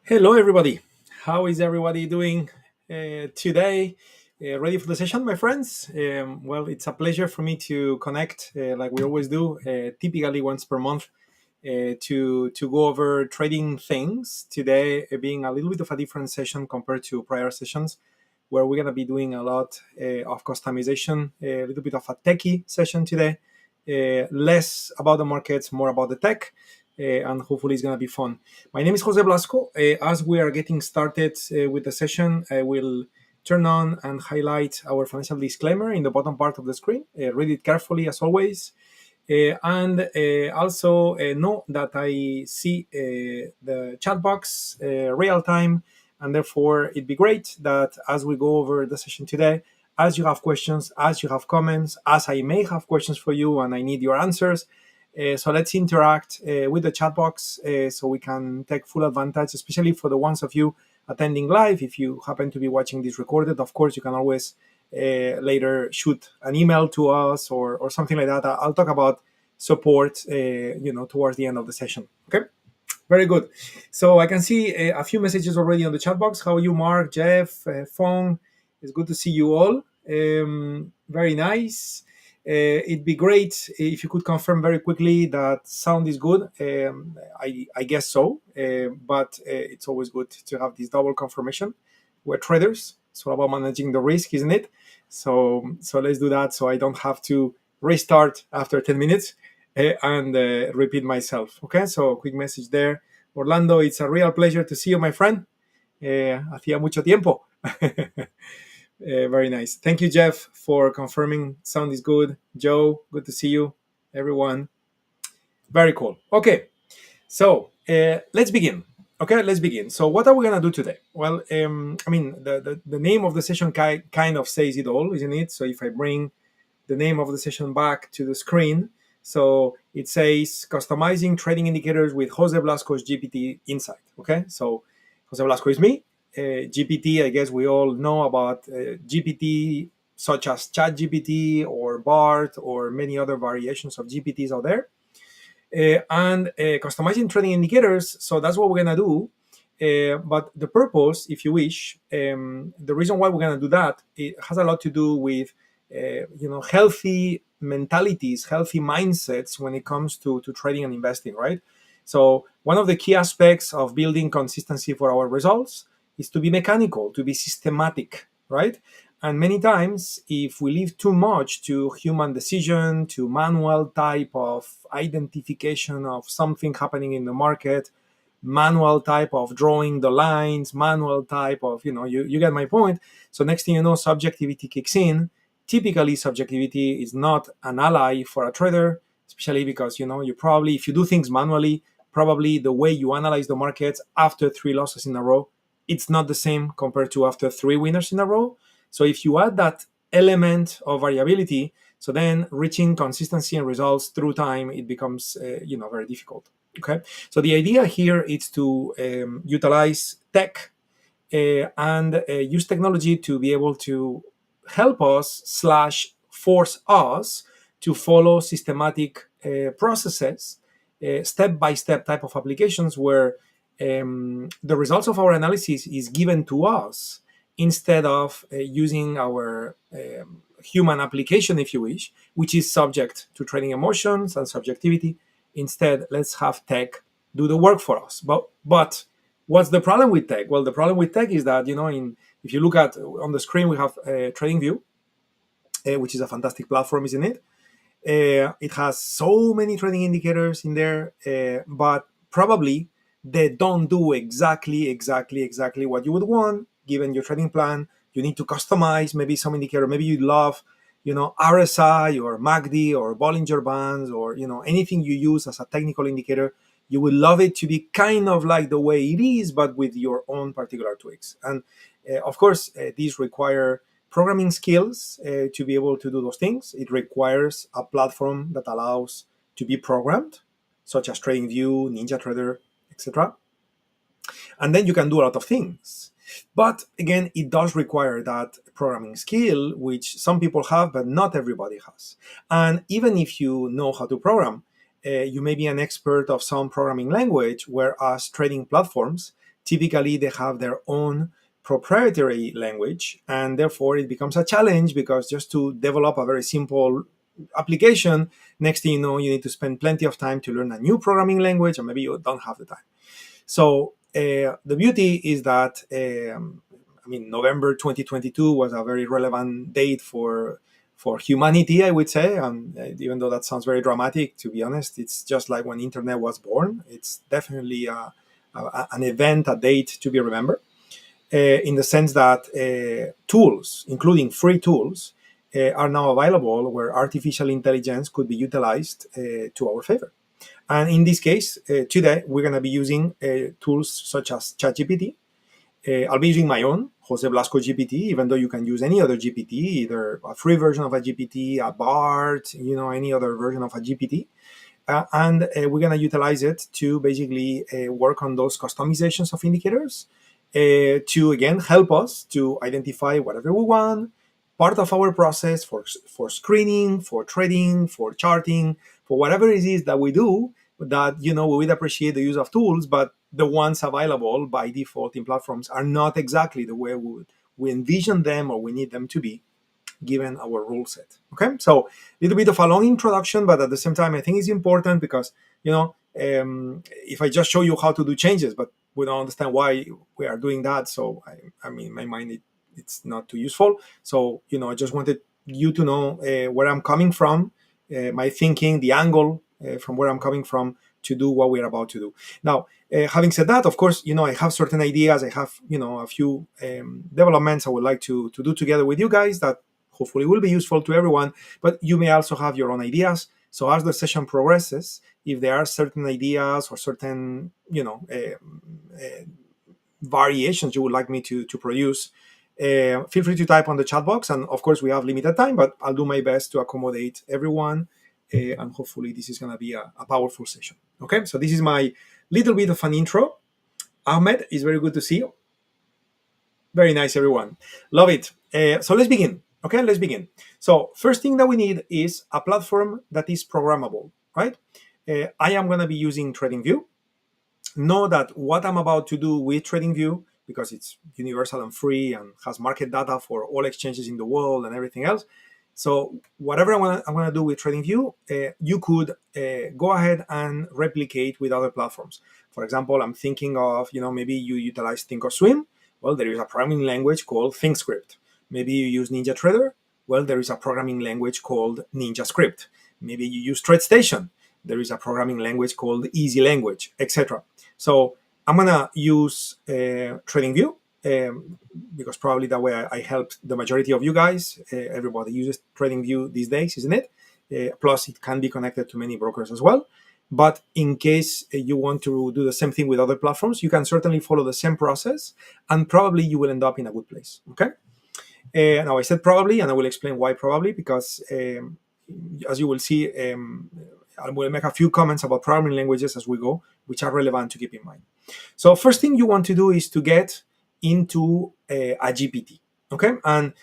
Hello, everybody. How is everybody doing today? Ready for the session, my friends? Well, it's a pleasure for me to connect, like we always do, typically once per month, to go over trading things. Today, being a little bit of a different session compared to prior sessions, where we're going to be doing a lot of customization, a little bit of a techie session today, less about the markets, more about the tech, and hopefully it's going to be fun. My name is Jose Blasco. As we are getting started with the session, I will turn on and highlight our financial disclaimer in the bottom part of the screen. Read it carefully as always. And also know that I see the chat box real time, and therefore it'd be great that as we go over the session today, as you have questions, as you have comments, as I may have questions for you and I need your answers. So let's interact with the chat box so we can take full advantage, especially for the ones of you attending live. If you happen to be watching this recorded, of course, you can always later shoot an email to us or something like that. I'll talk about support, towards the end of the session. Okay, very good. So I can see a few messages already on the chat box. How are you, Mark, Jeff, Fong? It's good to see you all. Very nice. It'd be great if you could confirm very quickly that sound is good. I guess so, but it's always good to have this double confirmation. We're traders. It's all about managing the risk, isn't it? So let's do that so I don't have to restart after 10 minutes and repeat myself. Okay, so quick message there. Orlando, it's a real pleasure to see you, my friend. Hacía mucho tiempo. Very nice. Thank you, Jeff, for confirming sound is good. Joe, good to see you. Everyone. Very cool. Okay, so let's begin. Okay, let's begin. So what are we going to do today? Well, the name of the session kind of says it all, isn't it? So if I bring the name of the session back to the screen, so it says customizing trading indicators with Jose Blasco's GPT insight. Okay, so Jose Blasco is me. GPT, I guess we all know about GPT, such as ChatGPT or BART or many other variations of GPTs out there. And customizing trading indicators, so that's what we're going to do. But the purpose, if you wish, the reason why we're going to do that, it has a lot to do with healthy mentalities, healthy mindsets when it comes to trading and investing, right? So one of the key aspects of building consistency for our results is to be mechanical, to be systematic, right? And many times, if we leave too much to human decision, to manual type of identification of something happening in the market, manual type of drawing the lines, manual type of, you get my point. So next thing you know, subjectivity kicks in. Typically, subjectivity is not an ally for a trader, especially because, you probably, if you do things manually, probably the way you analyze the markets after 3 losses in a row, it's not the same compared to after 3 winners in a row. So if you add that element of variability, so then reaching consistency and results through time, it becomes, very difficult. Okay. So the idea here is to utilize tech and use technology to be able to help us / force us to follow systematic processes, step-by-step type of applications where the results of our analysis is given to us instead of using our human application, if you wish, which is subject to trading emotions and subjectivity. Instead, let's have tech do the work for us. But what's the problem with tech? Well, the problem with tech is that, if you look at on the screen, we have TradingView, which is a fantastic platform, isn't it? It has so many trading indicators in there, but probably they don't do exactly what you would want given your trading plan. You need to customize maybe some indicator. Maybe you love, RSI or MACD or Bollinger bands or, anything you use as a technical indicator. You would love it to be kind of like the way it is, but with your own particular tweaks. And of course, these require programming skills to be able to do those things. It requires a platform that allows to be programmed, such as TradingView, NinjaTrader, etc. And then you can do a lot of things. But again, it does require that programming skill, which some people have, but not everybody has. And even if you know how to program, you may be an expert of some programming language, whereas trading platforms typically they have their own proprietary language, and therefore it becomes a challenge because just to develop a very simple application, next thing you know, you need to spend plenty of time to learn a new programming language, and maybe you don't have the time. So the beauty is that November 2022 was a very relevant date for humanity, I would say. And even though that sounds very dramatic, to be honest, it's just like when internet was born. It's definitely an event, a date to be remembered, in the sense that tools, including free tools, are now available where artificial intelligence could be utilized to our favor. And in this case, today, we're going to be using tools such as ChatGPT. I'll be using my own, Jose Blasco GPT, even though you can use any other GPT, either a free version of a GPT, a BART, any other version of a GPT. And we're going to utilize it to basically work on those customizations of indicators to, again, help us to identify whatever we want, part of our process for screening, for trading, for charting, for whatever it is that we do, that, we would appreciate the use of tools, but the ones available by default in platforms are not exactly the way we envision them or we need them to be, given our rule set. Okay, so a little bit of a long introduction, but at the same time, I think it's important because, if I just show you how to do changes, but we don't understand why we are doing that, so in my mind, it's not too useful. So, I just wanted you to know where I'm coming from, my thinking, the angle from where I'm coming from to do what we're about to do. Now, having said that, of course, I have certain ideas. I have, a few developments I would like to do together with you guys that hopefully will be useful to everyone, but you may also have your own ideas. So as the session progresses, if there are certain ideas or certain, variations you would like me to produce, feel free to type on the chat box. And of course, we have limited time, but I'll do my best to accommodate everyone. And hopefully this is going to be a powerful session. Okay, so this is my little bit of an intro. Ahmed, it's very good to see you. Very nice, everyone. Love it. So let's begin. Okay, let's begin. So first thing that we need is a platform that is programmable, right? I am going to be using TradingView. Know that what I'm about to do with TradingView, because it's universal and free and has market data for all exchanges in the world and everything else. So whatever I'm going to do with TradingView, you could go ahead and replicate with other platforms. For example, I'm thinking of, maybe you utilize Thinkorswim. Well, there is a programming language called ThinkScript. Maybe you use NinjaTrader. Well, there is a programming language called NinjaScript. Maybe you use TradeStation. There is a programming language called Easy Language, etc. So I'm going to use TradingView because probably that way I helped the majority of you guys. Everybody uses TradingView these days, isn't it? Plus, it can be connected to many brokers as well. But in case you want to do the same thing with other platforms, you can certainly follow the same process, and probably you will end up in a good place. Okay. Now I said probably, and I will explain why probably, because as you will see, I will make a few comments about programming languages as we go, which are relevant to keep in mind. So first thing you want to do is to get into a GPT, okay? And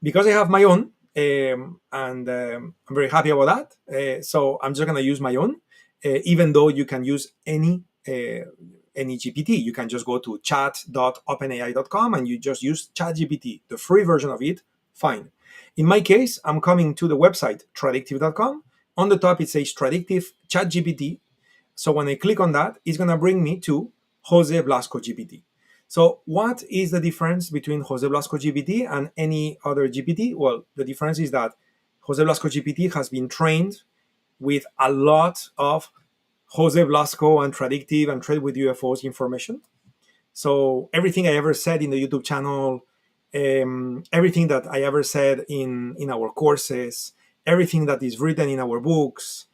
because I have my own, and I'm very happy about that, so I'm just going to use my own, even though you can use any GPT. You can just go to chat.openai.com and you just use ChatGPT, the free version of it, fine. In my case, I'm coming to the website tradictive.com. On the top, it says Tradictive ChatGPT. So when I click on that, it's going to bring me to Jose Blasco GPT. So what is the difference between Jose Blasco GPT and any other GPT? Well, the difference is that Jose Blasco GPT has been trained with a lot of Jose Blasco and Tradictive and Trade with UFOs information. So everything I ever said in the YouTube channel, everything that I ever said in our courses, everything that is written in our books,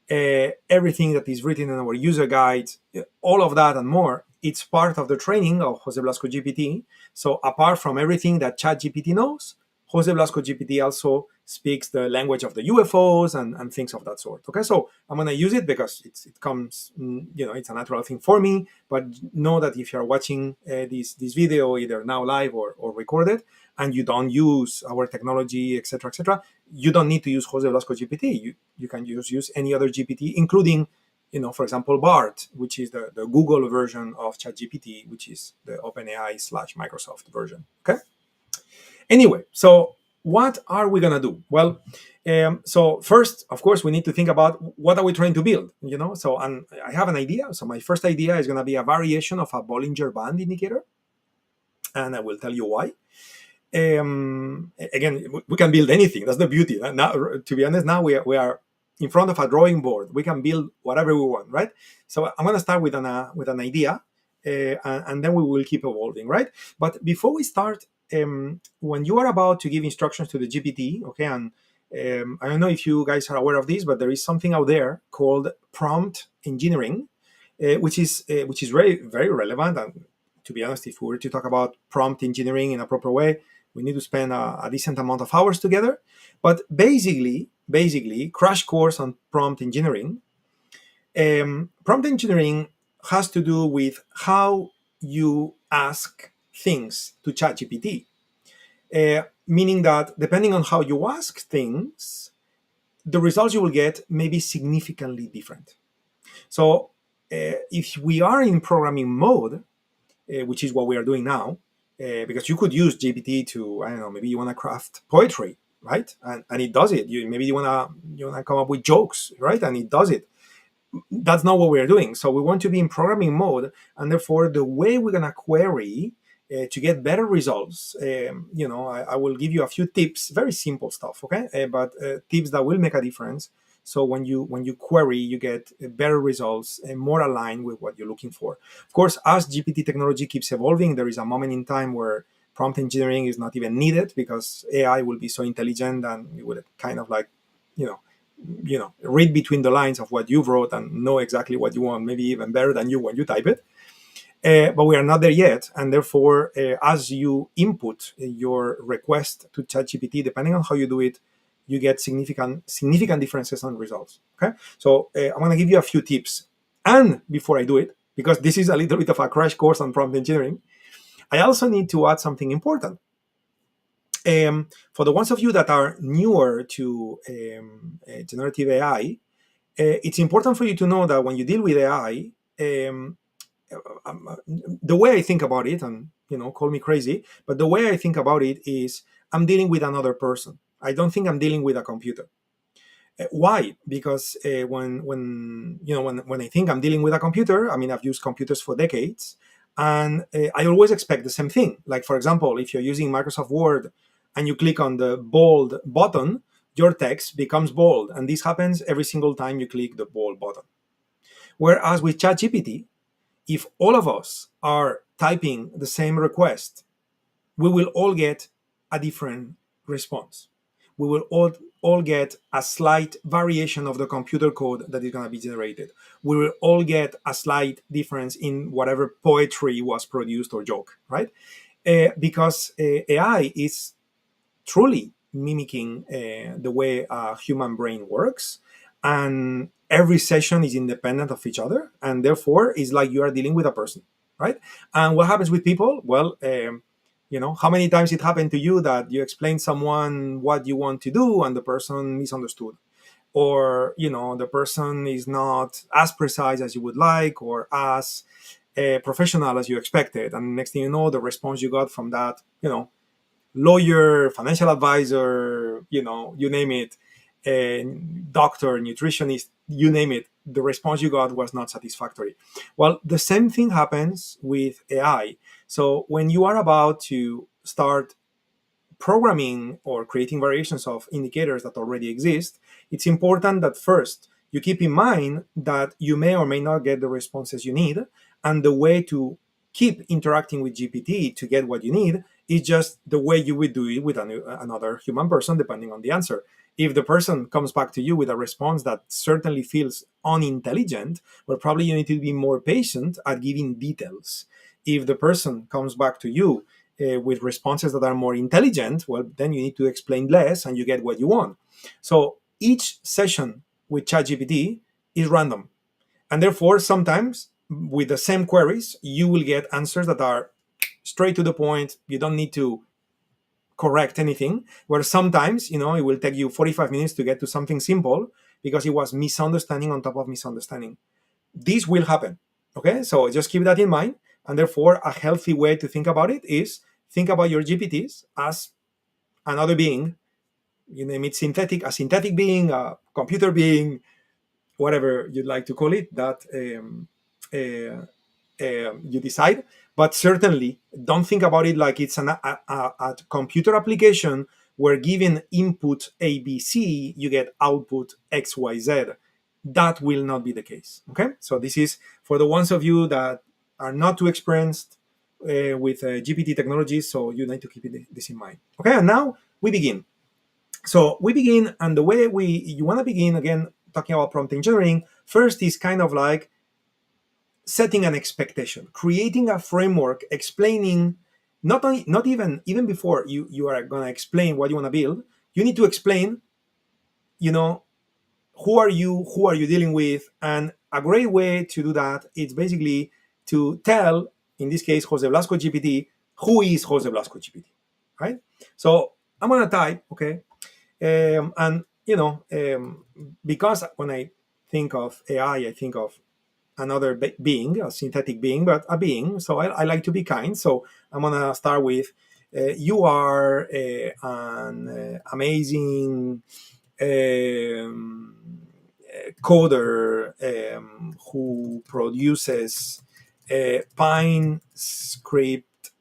everything that is written in our user guides, all of that and more, it's part of the training of Jose Blasco GPT. So apart from everything that ChatGPT knows, Jose Blasco GPT also speaks the language of the UFOs and things of that sort. Okay, so I'm going to use it because it comes, it's a natural thing for me. But know that if you're watching this video, either now live or recorded, and you don't use our technology, etc., you don't need to use Jose Blasco GPT. You can use any other GPT, including for example, Bart, which is the Google version of ChatGPT, which is the OpenAI slash Microsoft version. Okay. Anyway, so what are we gonna do? Well, so first, of course, we need to think about what are we trying to build. So and I have an idea. So my first idea is gonna be a variation of a Bollinger Band indicator, and I will tell you why. Again, we can build anything. That's the beauty. Now, to be honest, now we are in front of a drawing board. We can build whatever we want, right? So I'm going to start with an idea, and then we will keep evolving, right? But before we start, when you are about to give instructions to the GPT, okay, and I don't know if you guys are aware of this, but there is something out there called prompt engineering, which is very very relevant. And to be honest, if we were to talk about prompt engineering in a proper way, we need to spend a decent amount of hours together. But basically, crash course on prompt engineering. Prompt engineering has to do with how you ask things to ChatGPT. Meaning that depending on how you ask things, the results you will get may be significantly different. So if we are in programming mode, which is what we are doing now, because you could use GPT to, I don't know, maybe you want to craft poetry, right? And it does it. Maybe you wanna come up with jokes, right? And it does it. That's not what we are doing. So we want to be in programming mode, and therefore the way we're gonna query to get better results, I will give you a few tips, very simple stuff, okay? But tips that will make a difference. So when you query, you get better results and more aligned with what you're looking for. Of course, as GPT technology keeps evolving, there is a moment in time where prompt engineering is not even needed because AI will be so intelligent and it would kind of like, read between the lines of what you wrote and know exactly what you want, maybe even better than you when you type it. But we are not there yet, and therefore, as you input your request to ChatGPT, depending on how you do it, you get significant differences on results. Okay, so I'm going to give you a few tips. And before I do it, because this is a little bit of a crash course on prompt engineering, I also need to add something important. For the ones of you that are newer to generative AI, it's important for you to know that when you deal with AI, the way I think about it, and call me crazy, but the way I think about it is I'm dealing with another person. I don't think I'm dealing with a computer. Why? Because when I think I'm dealing with a computer, I mean, I've used computers for decades, and I always expect the same thing. Like, for example, if you're using Microsoft Word and you click on the bold button, your text becomes bold, and this happens every single time you click the bold button. Whereas with ChatGPT, if all of us are typing the same request, we will all get a different response. We will all get a slight variation of the computer code that is going to be generated. We will all get a slight difference in whatever poetry was produced or joke, right? Because AI is truly mimicking the way a human brain works, and every session is independent of each other, and therefore it's like you are dealing with a person, right? And what happens with people? Well, how many times it happened to you that you explain someone what you want to do and the person misunderstood, or the person is not as precise as you would like, or as professional as you expected, and next thing you know, the response you got from that lawyer, financial advisor, you name it, doctor, nutritionist, you name it, the response you got was not satisfactory. Well, the same thing happens with AI. So when you are about to start programming or creating variations of indicators that already exist, it's important that first you keep in mind that you may or may not get the responses you need, and the way to keep interacting with GPT to get what you need is just the way you would do it with another human person, depending on the answer. If the person comes back to you with a response that certainly feels unintelligent, well, probably you need to be more patient at giving details. If the person comes back to you with responses that are more intelligent, well, then you need to explain less and you get what you want. So each session with ChatGPT is random. And therefore, sometimes with the same queries, you will get answers that are straight to the point. You don't need to correct anything. Where sometimes, it will take you 45 minutes to get to something simple because it was misunderstanding on top of misunderstanding. this will happen. Okay, so just keep that in mind. And therefore, a healthy way to think about it is think about your GPTs as another being. You name it synthetic, a synthetic being, a computer being, whatever you'd like to call it, that you decide. But certainly don't think about it like it's a computer application where given input ABC, you get output XYZ. That will not be the case. Okay, so this is for the ones of you that are not too experienced with GPT technologies, so you need to keep this in mind. Okay, and now we begin. So we begin, and the way you want to begin, again, talking about prompt engineering, first is kind of like setting an expectation, creating a framework, explaining, not even before you are going to explain what you want to build, you need to explain, you know, who are you dealing with. And a great way to do that is basically to tell, in this case, Jose Blasco GPT, who is Jose Blasco GPT, right? So I'm going to type, okay, and because when I think of AI, I think of another being, a synthetic being, but a being. So I like to be kind. So I'm gonna start with, you are an amazing coder who produces Pine script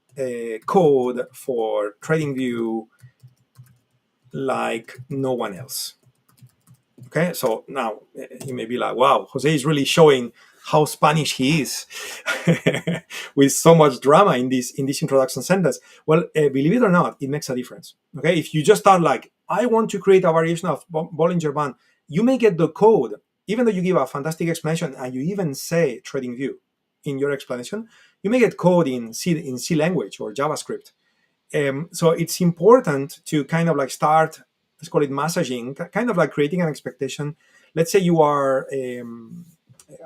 code for TradingView like no one else. Okay, so now you may be like, wow, Jose is really showing how Spanish he is with so much drama in this introduction sentence. Well, believe it or not, it makes a difference. Okay, if you just start like, I want to create a variation of Bollinger Band, you may get the code, even though you give a fantastic explanation and you even say TradingView in your explanation, you may get code in C language or JavaScript. So it's important to kind of like start, let's call it massaging, kind of like creating an expectation. Let's say you are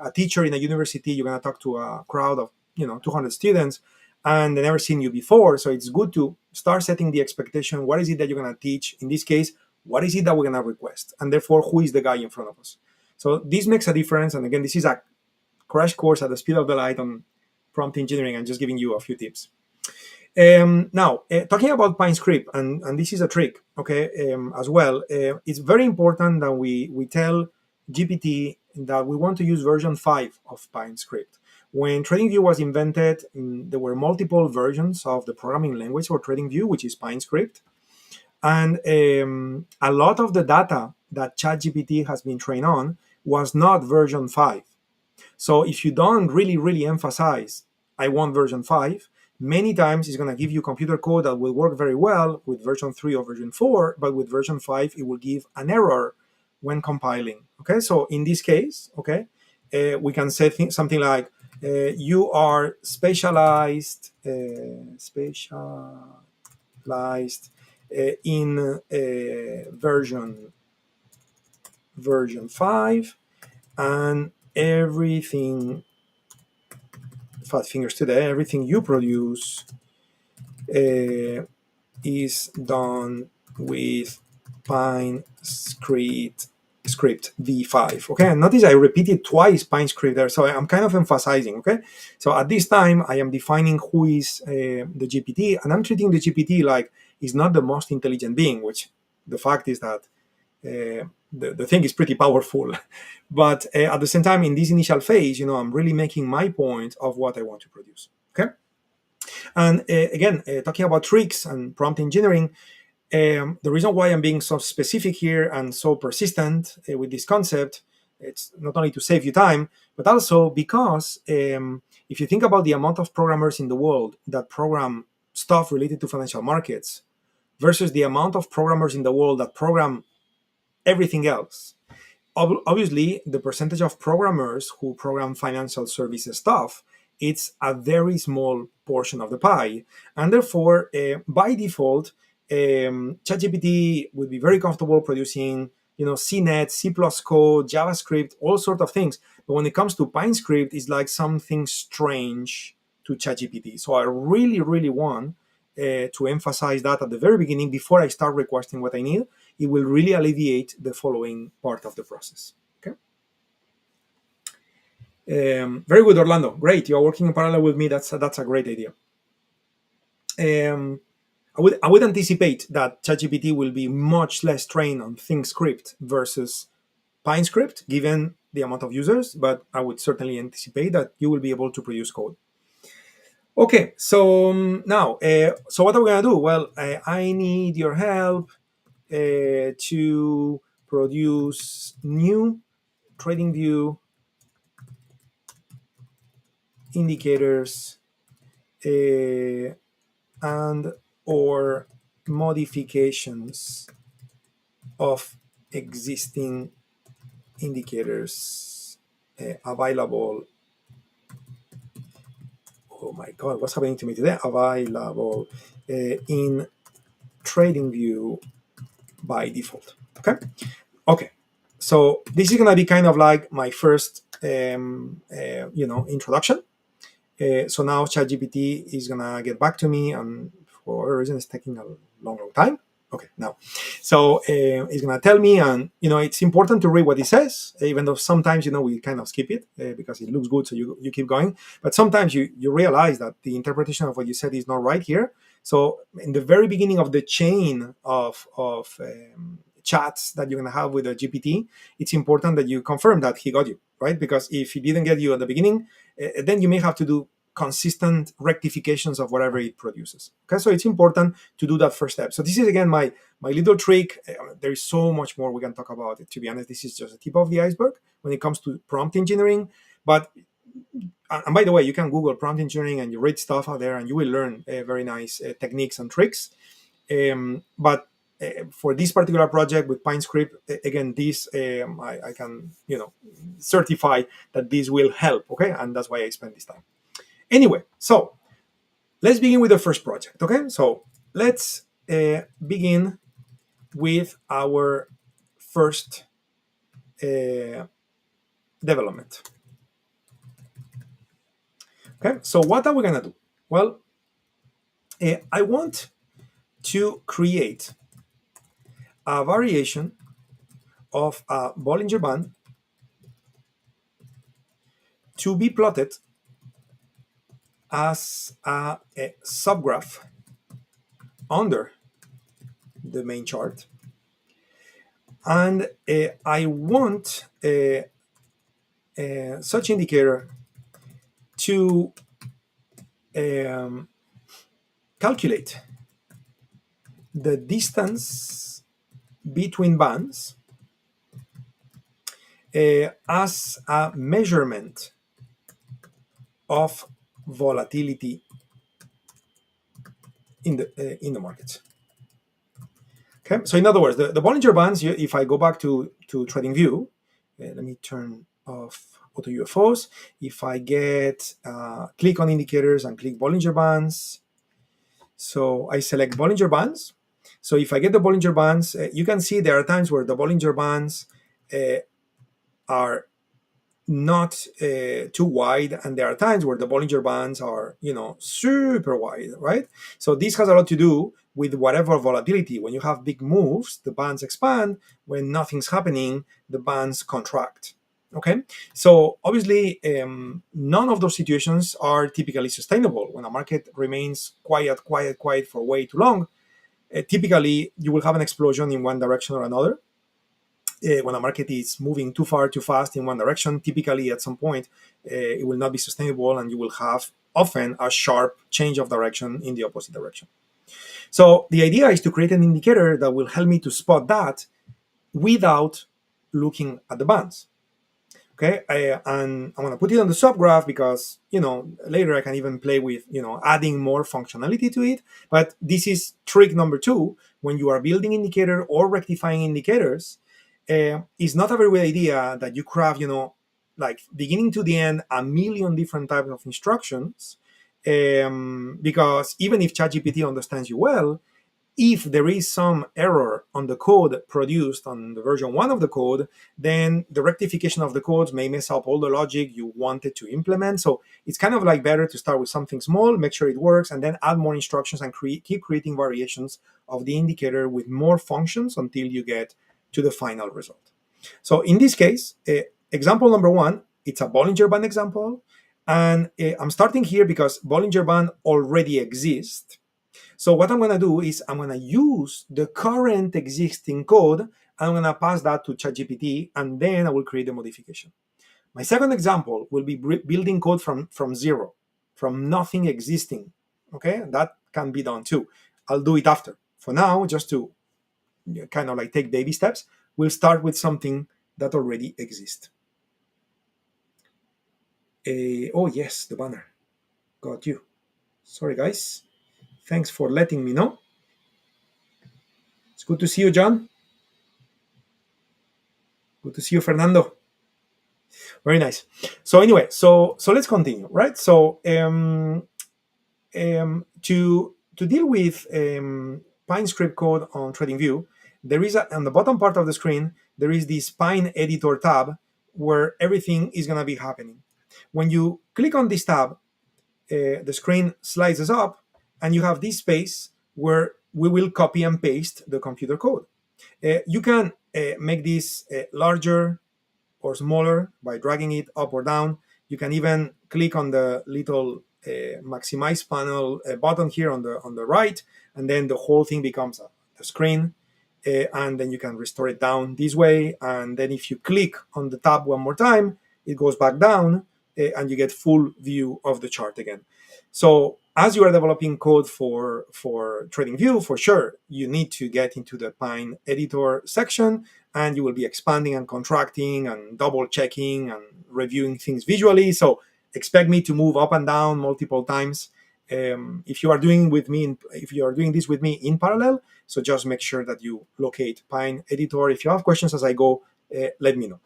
a teacher in a university, you're going to talk to a crowd of 200 students, and they've never seen you before. So it's good to start setting the expectation. What is it that you're going to teach? In this case, what is it that we're going to request? And therefore, who is the guy in front of us? So this makes a difference. And again, this is a crash course at the speed of the light on prompt engineering. I'm just giving you a few tips. Now, talking about Pine script, and this is a trick, okay, as well. It's very important that we tell GPT that we want to use version 5 of Pine script. When TradingView was invented, there were multiple versions of the programming language for TradingView, which is Pine script. And a lot of the data that ChatGPT has been trained on was not version 5. So if you don't really emphasize, I want version 5, many times it's going to give you computer code that will work very well with version 3 or version 4, but with version 5, it will give an error when compiling. Okay, so in this case, okay, we can say something like, you are specialized in version 5, and everything, fat fingers today, everything you produce is done with Pine script v5. Okay, and notice I repeated twice Pine script there, so I'm kind of emphasizing. Okay, so at this time I am defining who is the GPT, and I'm treating the GPT like it's not the most intelligent being, which the fact is that the thing is pretty powerful. But at the same time, in this initial phase, I'm really making my point of what I want to produce. Okay. And again, talking about tricks and prompt engineering, the reason why I'm being so specific here and so persistent with this concept, it's not only to save you time, but also because if you think about the amount of programmers in the world that program stuff related to financial markets versus the amount of programmers in the world that program everything else, obviously the percentage of programmers who program financial services stuff, it's a very small portion of the pie. And therefore, by default, ChatGPT would be very comfortable producing, CNET, C++ code, JavaScript, all sorts of things. But when it comes to Pine script, it's like something strange to ChatGPT. So I really want to emphasize that at the very beginning before I start requesting what I need. It will really alleviate the following part of the process. Okay. Very good, Orlando. Great, you're working in parallel with me. That's a great idea. I would anticipate that ChatGPT will be much less trained on ThinkScript versus PineScript, given the amount of users, but I would certainly anticipate that you will be able to produce code. Okay, so now, so what are we gonna do? Well, I need your help to produce new TradingView indicators and or modifications of existing indicators available. Oh my God, what's happening to me today? Available in TradingView by default. Okay. So this is gonna be kind of like my first, introduction. So now ChatGPT is gonna get back to me, and for whatever reason, it's taking a long time. Okay, now, so it's gonna tell me, and it's important to read what it says, even though sometimes we kind of skip it because it looks good, so you keep going. But sometimes you realize that the interpretation of what you said is not right here. So in the very beginning of the chain of chats that you're gonna have with the GPT, it's important that you confirm that he got you, right? Because if he didn't get you at the beginning, then you may have to do consistent rectifications of whatever it produces. Okay, so it's important to do that first step. So this is again my little trick. There is so much more we can talk about it. To be honest, this is just the tip of the iceberg when it comes to prompt engineering. But and by the way, you can Google prompt engineering and you read stuff out there, and you will learn very nice techniques and tricks. But for this particular project with PineScript, again, this I can certify that this will help. Okay, and that's why I spent this time. Anyway, so let's begin with the first project. Okay, so let's begin with our first development. Okay, so what are we gonna do? Well, I want to create a variation of a Bollinger Band to be plotted as a subgraph under the main chart, and I want such indicator to calculate the distance between bands as a measurement of volatility in the markets. Okay, so in other words, the Bollinger Bands, if I go back to TradingView, let me turn off auto UFOs. If I get click on indicators and click Bollinger Bands, so I select Bollinger Bands. So if I get the Bollinger Bands, you can see there are times where the Bollinger Bands are not too wide, and there are times where the Bollinger Bands are super wide, right? So this has a lot to do with whatever volatility. When you have big moves, the bands expand. When nothing's happening, the bands contract. Okay, so obviously none of those situations are typically sustainable. When a market remains quiet for way too long, typically you will have an explosion in one direction or another. When a market is moving too far, too fast in one direction, typically at some point it will not be sustainable, and you will have often a sharp change of direction in the opposite direction. So the idea is to create an indicator that will help me to spot that without looking at the bands. Okay, and I'm going to put it on the subgraph because later I can even play with adding more functionality to it. But this is trick number 2 when you are building indicator or rectifying indicators. It's not a very good idea that you craft like beginning to the end a million different types of instructions, because even if ChatGPT understands you well, if there is some error on the code produced on the version 1 of the code, then the rectification of the codes may mess up all the logic you wanted to implement. So it's kind of like better to start with something small, make sure it works, and then add more instructions and keep creating variations of the indicator with more functions until you get to the final result. So in this case, example number 1, It's a Bollinger Band example. And I'm starting here because Bollinger Band already exists. So what I'm going to do is I'm going to use the current existing code. I'm going to pass that to ChatGPT, and then I will create a modification. My second example will be building code from zero, from nothing existing. Okay, that can be done too. I'll do it after. For now, just to kind of like take baby steps, we'll start with something that already exists. Oh yes, the banner. Got you. Sorry guys. Thanks for letting me know. It's good to see you, John. Good to see you, Fernando. Very nice. So anyway, so let's continue, right? So to deal with Pine script code on TradingView, there is on the bottom part of the screen there is this Pine editor tab where everything is going to be happening. When you click on this tab, the screen slides up, and you have this space where we will copy and paste the computer code. You can make this larger or smaller by dragging it up or down. You can even click on the little maximize panel button here on the right, and then the whole thing becomes the screen. And then you can restore it down this way. And then if you click on the tab one more time, it goes back down, and you get full view of the chart again. So as you are developing code for TradingView, for sure, you need to get into the Pine editor section, and you will be expanding and contracting and double checking and reviewing things visually. So expect me to move up and down multiple times. If you are doing this with me in parallel, so just make sure that you locate Pine editor. If you have questions as I go, let me know.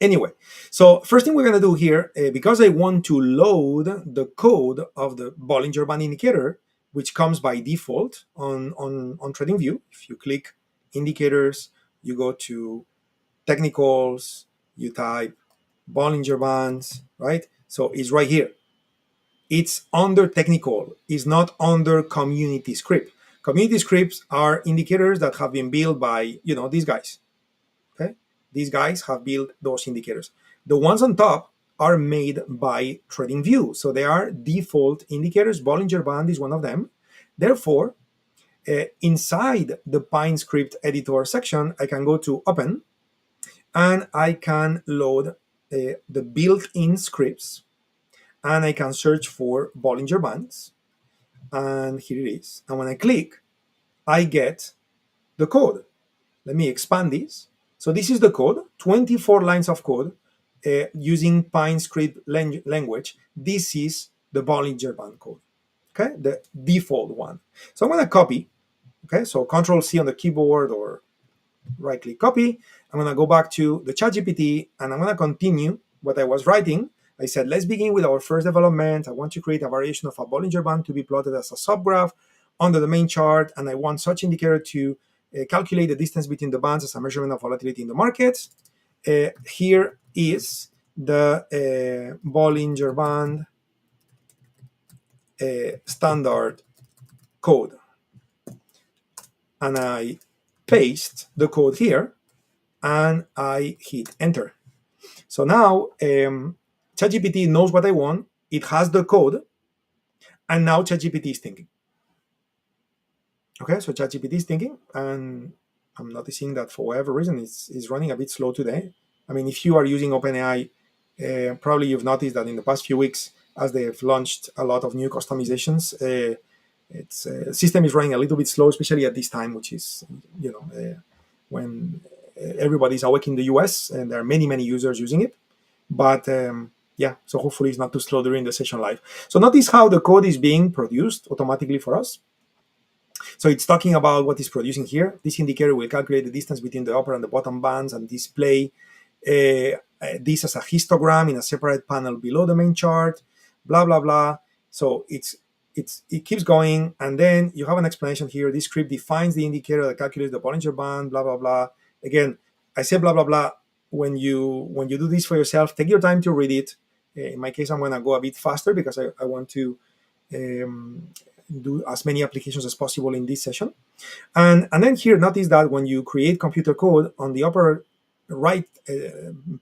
Anyway, so first thing we're going to do here, because I want to load the code of the Bollinger Band indicator, which comes by default on TradingView. If you click indicators, you go to technicals, you type Bollinger Bands, right? So it's right here. It's under technical, it's not under community script. Community scripts are indicators that have been built by, these guys. Okay, these guys have built those indicators. The ones on top are made by TradingView, so they are default indicators. Bollinger Band is one of them. Therefore, inside the Pine script editor section, I can go to open, and I can load the built-in scripts, and I can search for Bollinger Bands, and here it is. And when I click, I get the code. Let me expand this. So this is the code, 24 lines of code using Pine script language. This is the Bollinger Band code, okay, the default one. So I'm going to copy, okay, so Control C on the keyboard or right click copy. I'm going to go back to the ChatGPT, and I'm going to continue what I was writing. I said, let's begin with our first development. I want to create a variation of a Bollinger Band to be plotted as a subgraph under the main chart, and I want such indicator to calculate the distance between the bands as a measurement of volatility in the markets. Here is the Bollinger Band standard code. And I paste the code here, and I hit enter. So now ChatGPT knows what I want. It has the code, and now ChatGPT is thinking. Okay, so ChatGPT is thinking, and I'm noticing that for whatever reason it's running a bit slow today. I mean, if you are using OpenAI, probably you've noticed that in the past few weeks, as they've launched a lot of new customizations, its system is running a little bit slow, especially at this time, which is when everybody's awake in the US, and there are many users using it. But yeah, so hopefully it's not too slow during the session live. So notice how the code is being produced automatically for us. So it's talking about what it's producing here. This indicator will calculate the distance between the upper and the bottom bands and display this as a histogram in a separate panel below the main chart, blah, blah, blah. So it keeps going, and then you have an explanation here. This script defines the indicator that calculates the Bollinger Band, blah, blah, blah. Again, I say blah, blah, blah. When you do this for yourself, take your time to read it. In my case, I'm going to go a bit faster because I want to do as many applications as possible in this session. And then here, notice that when you create computer code on the upper right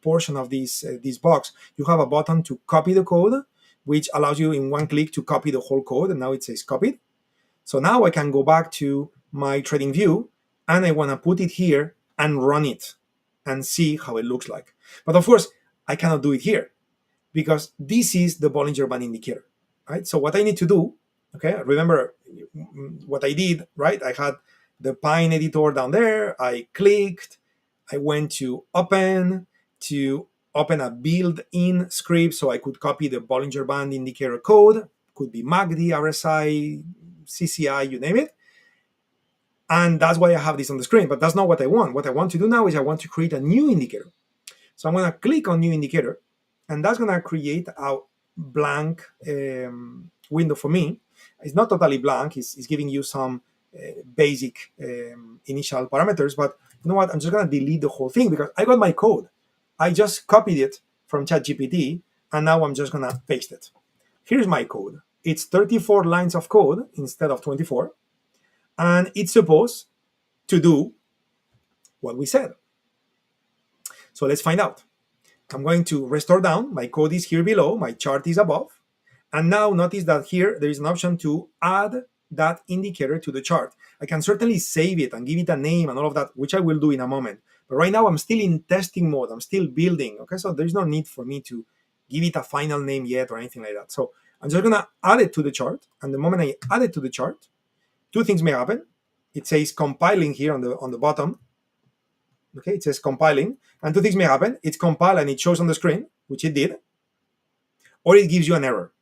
portion of this box, you have a button to copy the code, which allows you in one click to copy the whole code, and now it says copied. So now I can go back to my TradingView, and I want to put it here and run it and see how it looks like. But of course, I cannot do it here because this is the Bollinger Band indicator, right? So what I need to do, okay, remember what I did, right? I had the Pine editor down there. I clicked, I went to open a built-in script so I could copy the Bollinger Band indicator code. Could be MACD, RSI, CCI, you name it. And that's why I have this on the screen, but that's not what I want. What I want to do now is I want to create a new indicator. So I'm going to click on new indicator, and that's going to create a blank window for me. It's not totally blank. It's giving you some basic initial parameters, but you know what? I'm just going to delete the whole thing because I got my code. I just copied it from ChatGPT, and now I'm just going to paste it. Here's my code. It's 34 lines of code instead of 24, and it's supposed to do what we said. So let's find out. I'm going to restore down. My code is here below. My chart is above. And now notice that here there is an option to add that indicator to the chart. I can certainly save it and give it a name and all of that, which I will do in a moment. But right now I'm still in testing mode. I'm still building. Okay, so there's no need for me to give it a final name yet or anything like that. So I'm just gonna add it to the chart. And the moment I add it to the chart, two things may happen. It says compiling here on the bottom. Okay, it says compiling, and two things may happen. It's compiled and it shows on the screen, which it did, or it gives you an error.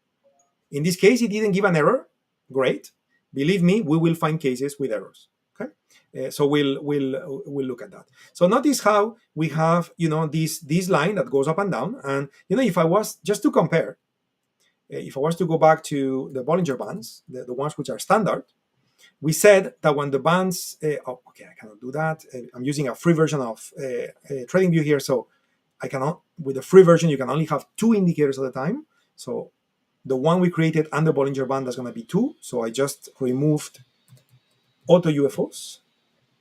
In this case, it didn't give an error. Great. Believe me, we will find cases with errors. Okay, so we'll look at that. So notice how we have this line that goes up and down, and if I was just to compare, if I was to go back to the Bollinger Bands, the ones which are standard. We said that when the bands, okay, I cannot do that. I'm using a free version of TradingView here, so I cannot, with the free version, you can only have two indicators at a time. So the one we created and the Bollinger Band is going to be two. So I just removed auto UFOs.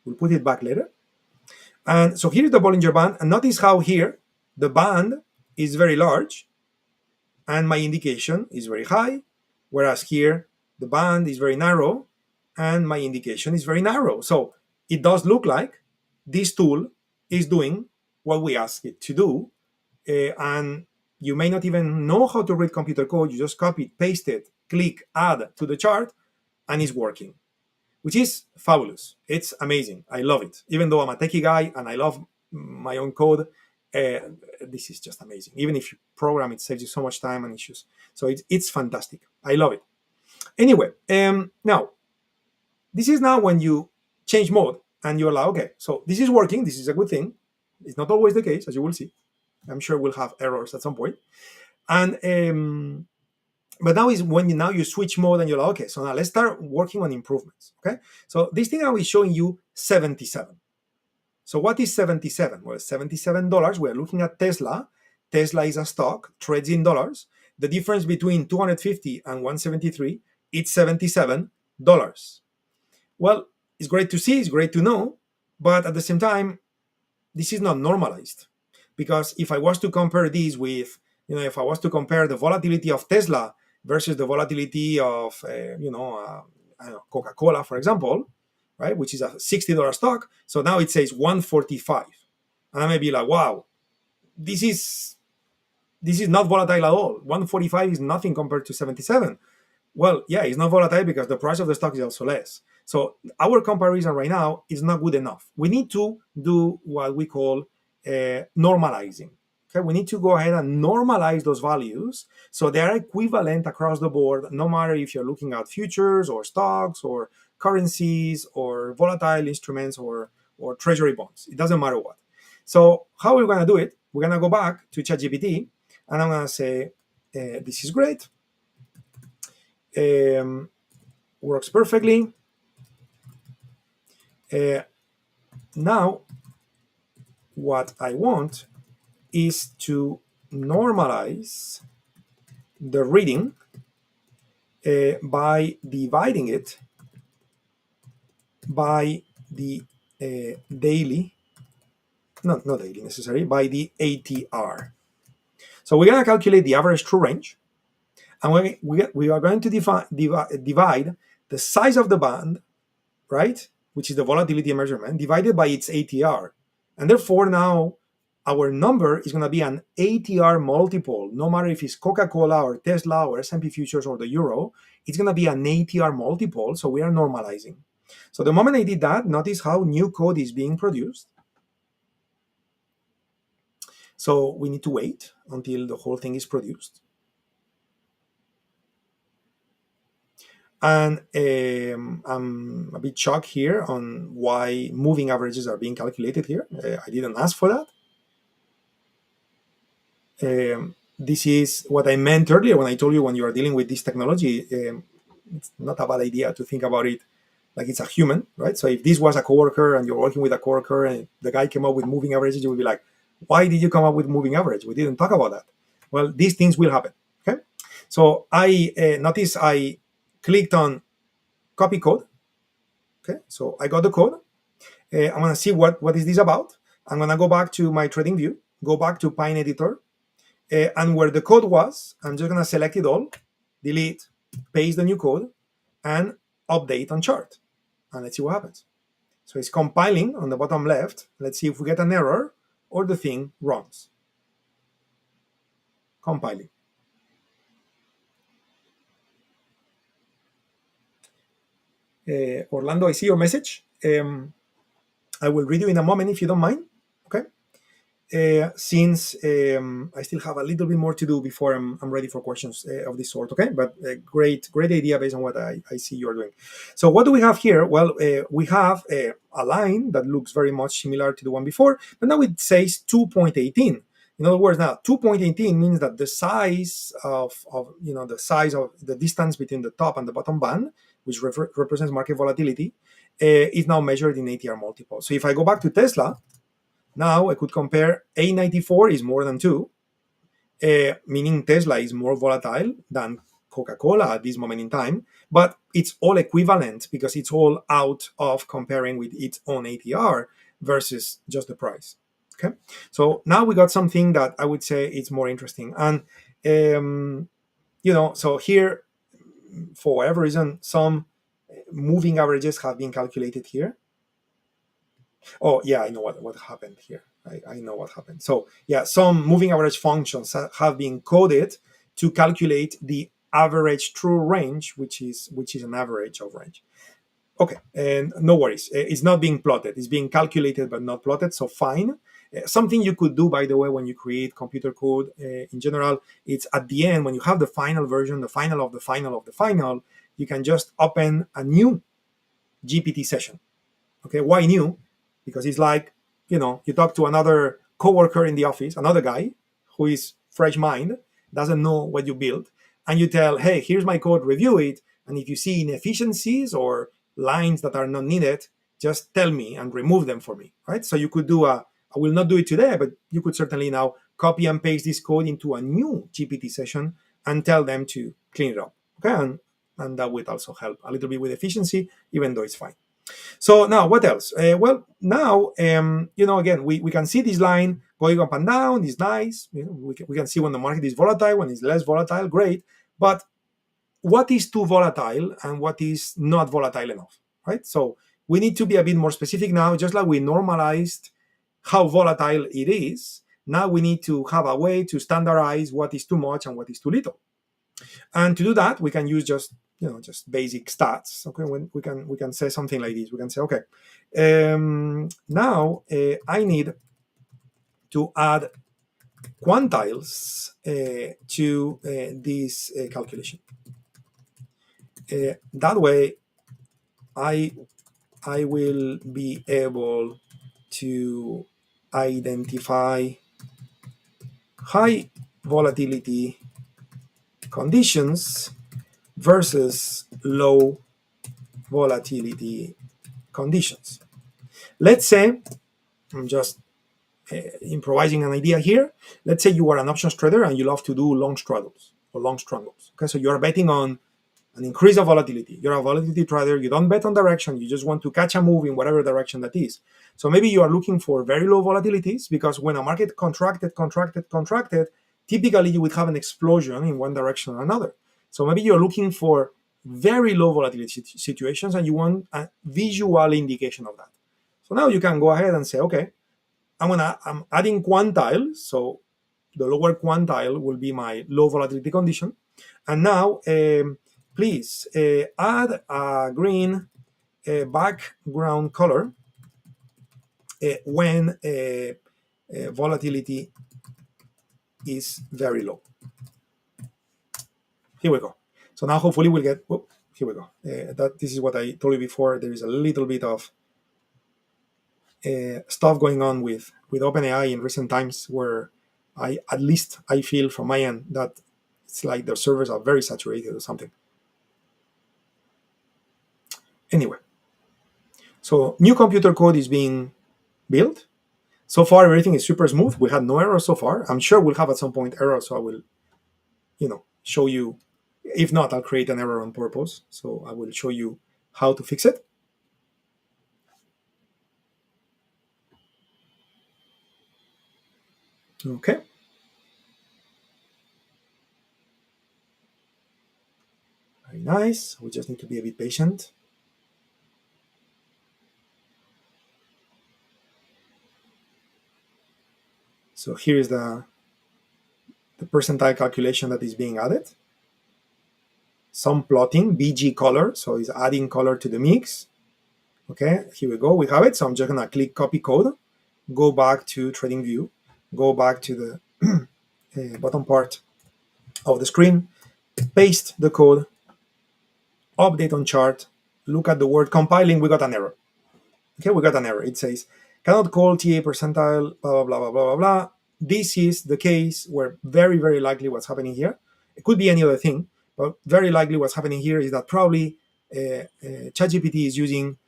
We'll put it back later. And so here's the Bollinger Band. And notice how here the band is very large and my indication is very high, whereas here the band is very narrow and my indication is very narrow. So it does look like this tool is doing what we ask it to do. And you may not even know how to read computer code. You just copy it, paste it, click, add to the chart, and it's working, which is fabulous. It's amazing. I love it. Even though I'm a techie guy and I love my own code, this is just amazing. Even if you program, it saves you so much time and issues. So it's fantastic. I love it. Anyway, now, this is now when you change mode and you allow, okay, so this is working. This is a good thing. It's not always the case, as you will see. I'm sure we'll have errors at some point. And but now is when you switch mode and you're like, okay, so now let's start working on improvements. Okay, so this thing now is showing you 77. So what is 77? Well, $77. We're looking at Tesla. Tesla is a stock, trades in dollars. The difference between 250 and 173, it's $77. Well, it's great to see, it's great to know, but at the same time, this is not normalized. Because if I was to compare this with, if I was to compare the volatility of Tesla versus the volatility of, Coca-Cola, for example, right, which is a $60 stock, so now it says 145. And I may be like, wow, this is not volatile at all. 145 is nothing compared to 77. Well, yeah, it's not volatile because the price of the stock is also less. So our comparison right now is not good enough. We need to do what we call normalizing. Okay, we need to go ahead and normalize those values so they are equivalent across the board, no matter if you're looking at futures or stocks or currencies or volatile instruments or treasury bonds. It doesn't matter what. So how we're going to do it, we're going to go back to ChatGPT and I'm going to say, this is great. Works perfectly. Now, what I want is to normalize the reading by dividing it by the daily not daily necessarily, by the ATR. So we're going to calculate the average true range, and we are going to divide the size of the band, right, which is the volatility measurement, divided by its ATR. And therefore now our number is going to be an ATR multiple, no matter if it's Coca-Cola or Tesla or S&P futures or the euro, it's going to be an ATR multiple, so we are normalizing. So the moment I did that, notice how new code is being produced. So we need to wait until the whole thing is produced. And I'm a bit shocked here on why moving averages are being calculated here. I didn't ask for that. This is what I meant earlier when I told you when you are dealing with this technology, it's not a bad idea to think about it like it's a human, right? So if this was a coworker and you're working with a coworker and the guy came up with moving averages, you would be like, why did you come up with moving average? We didn't talk about that. Well, these things will happen, okay? So I notice I clicked on copy code, okay? So I got the code. I'm gonna see what is this about. I'm gonna go back to my TradingView, go back to Pine Editor, and where the code was, I'm just gonna select it all, delete, paste the new code, and update on chart. And let's see what happens. So it's compiling on the bottom left. Let's see if we get an error or the thing runs. Compiling. Orlando, I see your message. I will read you in a moment if you don't mind. Okay. Since I still have a little bit more to do before I'm ready for questions of this sort, okay? But great idea based on what I see you're doing. So what do we have here? Well, we have a line that looks very much similar to the one before, but now it says 2.18. In other words, now 2.18 means that the size of the distance between the top and the bottom band, which represents market volatility, is now measured in ATR multiple. So if I go back to Tesla, now I could compare A94 is more than 2, meaning Tesla is more volatile than Coca-Cola at this moment in time, but it's all equivalent because it's all out of comparing with its own ATR versus just the price. Okay, so now we got something that I would say is more interesting. And, so here, for whatever reason, some moving averages have been calculated here. Oh, yeah, I know what happened here. I know what happened. So, yeah, some moving average functions have been coded to calculate the average true range, which is an average of range. Okay, and no worries. It's not being plotted. It's being calculated but not plotted, so fine. Something you could do, by the way, when you create computer code in general, it's at the end, when you have the final version, the final of the final of the final, you can just open a new GPT session. Okay, why new? Because it's like, you talk to another coworker in the office, another guy who is fresh mind, doesn't know what you built, and you tell, hey, here's my code, review it, and if you see inefficiencies or lines that are not needed, just tell me and remove them for me, right? So you could do I will not do it today, but you could certainly now copy and paste this code into a new GPT session and tell them to clean it up, okay? And that would also help a little bit with efficiency, even though it's fine. So now what else? Well, now, again, we can see this line going up and down. It's nice. We can see when the market is volatile, when it's less volatile, great. But what is too volatile and what is not volatile enough, right? So we need to be a bit more specific now, just like we normalized how volatile it is. Now we need to have a way to standardize what is too much and what is too little. And to do that, we can use just basic stats. Okay, when we can say something like this. We can say, okay, now I need to add quantiles to this calculation. That way, I will be able to identify high volatility conditions versus low volatility conditions. Let's say, I'm just improvising an idea here. Let's say you are an options trader and you love to do long straddles or long strangles. Okay, so you are betting on and increase the volatility. You're a volatility trader. You don't bet on direction. You just want to catch a move in whatever direction that is. So maybe you are looking for very low volatilities, because when a market contracted, typically you would have an explosion in one direction or another. So maybe you're looking for very low volatility situations and you want a visual indication of that. So now you can go ahead and say, okay, I'm adding quantiles. So the lower quantile will be my low volatility condition. And now, please add a green background color when volatility is very low. Here we go. So now hopefully we'll get, here we go. This is what I told you before. There is a little bit of stuff going on with OpenAI in recent times, where at least I feel from my end that it's like their servers are very saturated or something. Anyway, so new computer code is being built. So far, everything is super smooth. We had no errors so far. I'm sure we'll have at some point errors, so I will, show you. If not, I'll create an error on purpose. So I will show you how to fix it. Okay. Very nice. We just need to be a bit patient. So here is the percentile calculation that is being added. Some plotting, BG color, so it's adding color to the mix. Okay, here we go, we have it. So I'm just gonna click copy code, go back to TradingView, go back to the bottom part of the screen, paste the code, update on chart, look at the word compiling, we got an error. Okay, we got an error. It says, cannot call TA percentile, blah, blah, blah, blah, blah, blah. This is the case where very, very likely what's happening here. It could be any other thing, but very likely what's happening here is that probably ChatGPT is using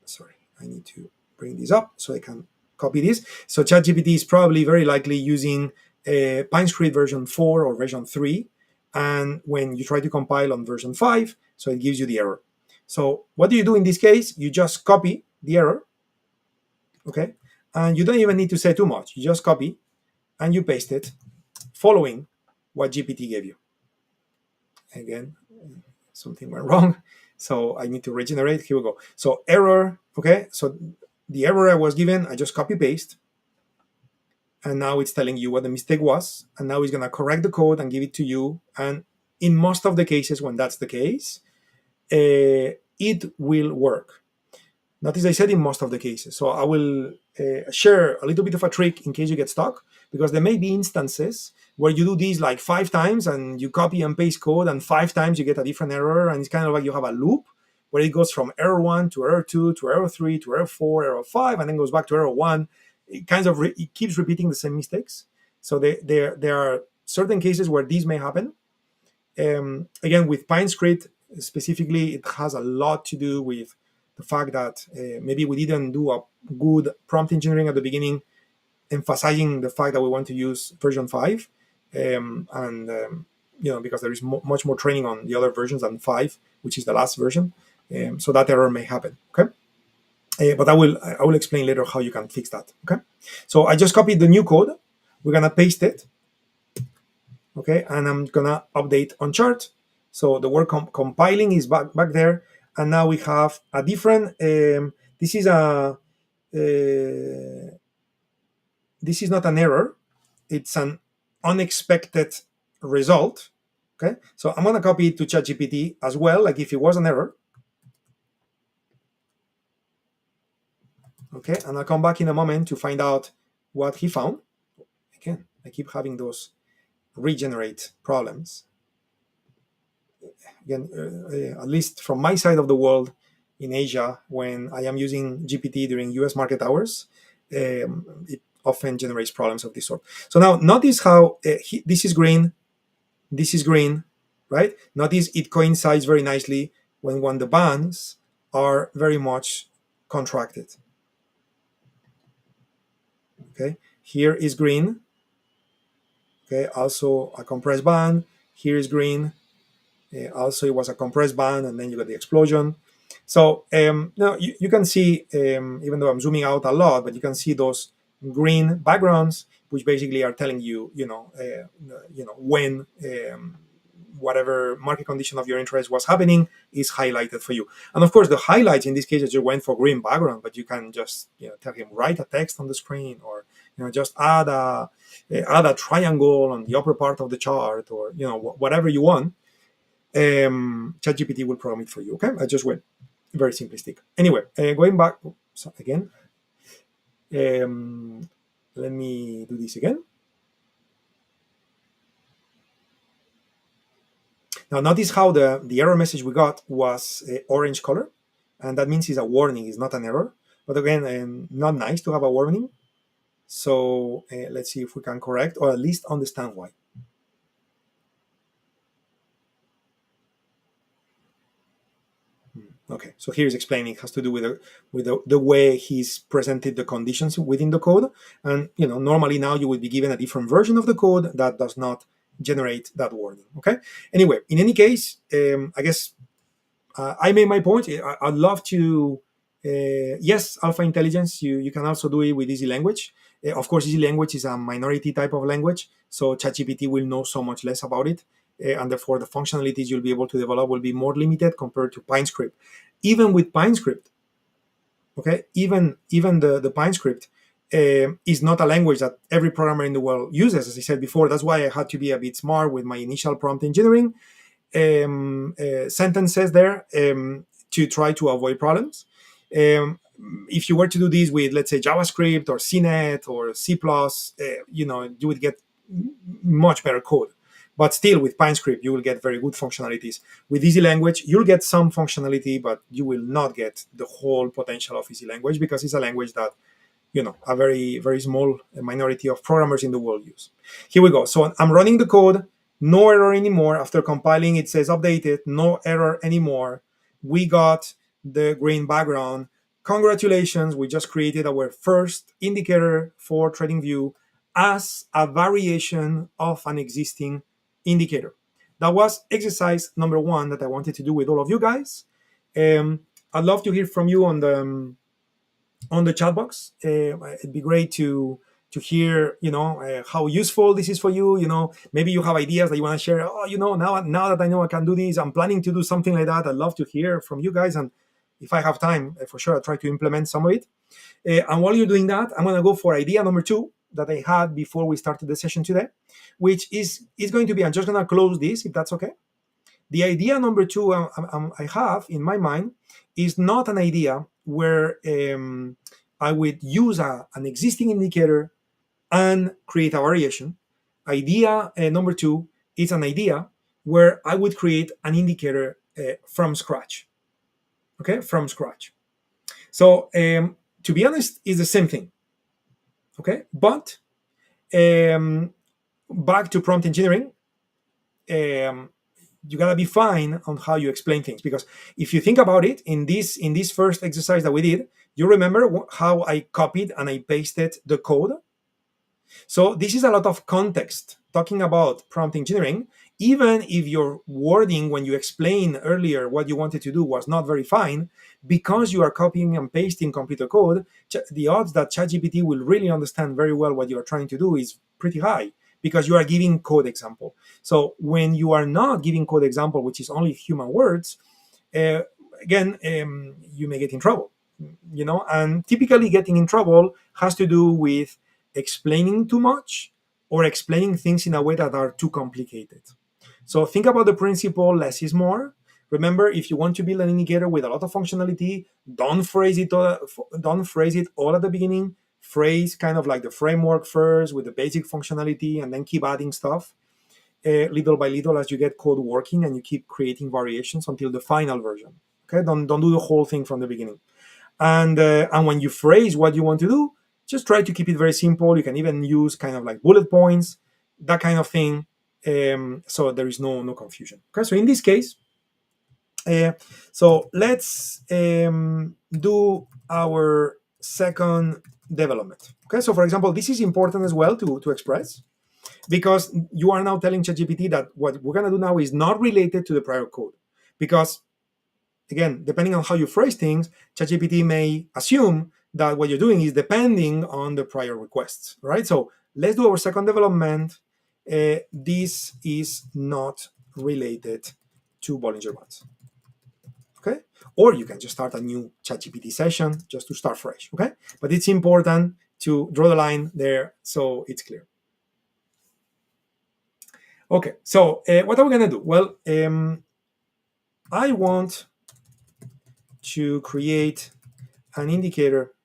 sorry, I need to bring this up so I can copy this. So ChatGPT is probably very likely using PineScript version 4 or version 3. And when you try to compile on version 5, so it gives you the error. So what do you do in this case? You just copy the error, okay? And you don't even need to say too much. You just copy and you paste it following what GPT gave you. Again, something went wrong. So I need to regenerate. Here we go. So error, okay? So the error I was given, I just copy paste. And now it's telling you what the mistake was. And now it's gonna correct the code and give it to you. And in most of the cases, when that's the case, it will work. Notice I said in most of the cases. So I will share a little bit of a trick in case you get stuck, because there may be instances where you do this like 5 times and you copy and paste code, and 5 times you get a different error. And it's kind of like you have a loop where it goes from error 1 to error 2 to error 3 to error 4, error 5, and then goes back to error 1. It kind of it keeps repeating the same mistakes. So there are certain cases where these may happen. Again, with PineScript specifically, it has a lot to do with the fact that maybe we didn't do a good prompt engineering at the beginning, emphasizing the fact that we want to use version 5, because there is much more training on the other versions than 5, which is the last version. So that error may happen. Okay, but I will explain later how you can fix that. Okay, so I just copied the new code. We're gonna paste it. Okay, and I'm gonna update on chart. So the word compiling is back there, and now we have a different. This is not an error; it's an unexpected result. Okay, so I'm gonna copy it to ChatGPT as well, like if it was an error. Okay, and I'll come back in a moment to find out what he found. Again, I keep having those regenerate problems. Again, at least from my side of the world in Asia, when I am using GPT during US market hours, it often generates problems of this sort. So now notice how this is green, right? Notice it coincides very nicely when the bands are very much contracted. Okay, here is green. Okay, also a compressed band. Here is green. Also, it was a compressed band, and then you got the explosion. So now you can see, even though I'm zooming out a lot, but you can see those green backgrounds, which basically are telling you, when whatever market condition of your interest was happening is highlighted for you. And of course, the highlights in this case, you went for green background, but you can just tell him write a text on the screen, or just add a triangle on the upper part of the chart, or whatever you want. ChatGPT will program it for you. Okay, I just went very simplistic. Anyway, going back again. Let me do this again. Now notice how the error message we got was orange color, and that means it's a warning, it's not an error. But again, not nice to have a warning. So let's see if we can correct, or at least understand why. Okay, so here's explaining. It has to do with the way he's presented the conditions within the code, and normally now you would be given a different version of the code that does not generate that warning. Okay. Anyway, in any case, I guess I made my point. I'd love to. Yes, alpha intelligence. You can also do it with easy language. Of course, easy language is a minority type of language, so ChatGPT will know so much less about it, and therefore the functionalities you'll be able to develop will be more limited compared to PineScript. Even with PineScript, okay, even the PineScript is not a language that every programmer in the world uses. As I said before, that's why I had to be a bit smart with my initial prompt engineering sentences there to try to avoid problems. If you were to do this with, let's say, JavaScript or CNET or C+, you would get much better code. But still, with PineScript, you will get very good functionalities. With Easy Language, you'll get some functionality, but you will not get the whole potential of Easy Language, because it's a language that a very, very small minority of programmers in the world use. Here we go. So I'm running the code. No error anymore. After compiling, it says updated. No error anymore. We got the green background. Congratulations. We just created our first indicator for TradingView as a variation of an existing indicator. That was exercise number 1 that I wanted to do with all of you guys. I'd love to hear from you on the chat box. It'd be great to hear, how useful this is for you. Maybe you have ideas that you want to share. Now that I know I can do this, I'm planning to do something like that. I'd love to hear from you guys, and if I have time, for sure, I'll try to implement some of it. And while you're doing that, I'm going to go for idea number 2 that I had before we started the session today, which is going to be, I'm just going to close this, if that's okay. The idea number 2 I have in my mind is not an idea where I would use an existing indicator and create a variation. Idea number 2 is an idea where I would create an indicator from scratch. Okay, from scratch. So to be honest, it's the same thing. Okay, but back to prompt engineering. You gotta be fine on how you explain things, because if you think about it, in this first exercise that we did, you remember how I copied and I pasted the code? So this is a lot of context talking about prompt engineering. Even if your wording when you explained earlier what you wanted to do was not very fine, because you are copying and pasting computer code, the odds that ChatGPT will really understand very well what you are trying to do is pretty high, because you are giving code example. So when you are not giving code example, which is only human words, again, you may get in trouble. And typically getting in trouble has to do with explaining too much or explaining things in a way that are too complicated. So think about the principle, less is more. Remember, if you want to build an indicator with a lot of functionality, don't phrase it all at the beginning. Phrase kind of like the framework first with the basic functionality, and then keep adding stuff little by little as you get code working, and you keep creating variations until the final version. Okay, don't do the whole thing from the beginning. And when you phrase what you want to do, just try to keep it very simple. You can even use kind of like bullet points, that kind of thing, so there is no confusion. Okay, so in this case, so let's do our second development. Okay, so for example, this is important as well to express. because you are now telling ChatGPT that what we're going to do now is not related to the prior code. Because, again, depending on how you phrase things, ChatGPT may assume that what you're doing is depending on the prior requests, right? So let's do our second development. This is not related to Bollinger Bands. Okay? Or you can just start a new ChatGPT session just to start fresh. Okay? But it's important to draw the line there so it's clear. Okay, so what are we going to do? Well, I want to create an indicator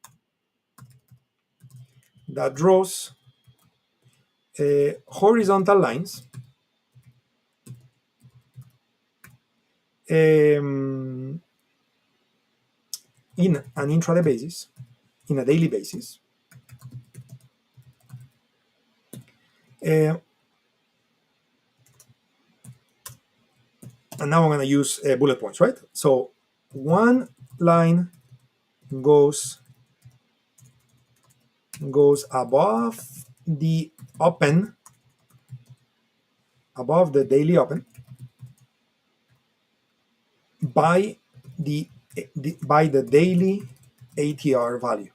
that draws horizontal lines in an intraday basis, in a daily basis. And now I'm going to use bullet points, right? So one line goes above the open, above the daily open, by the daily ATR value.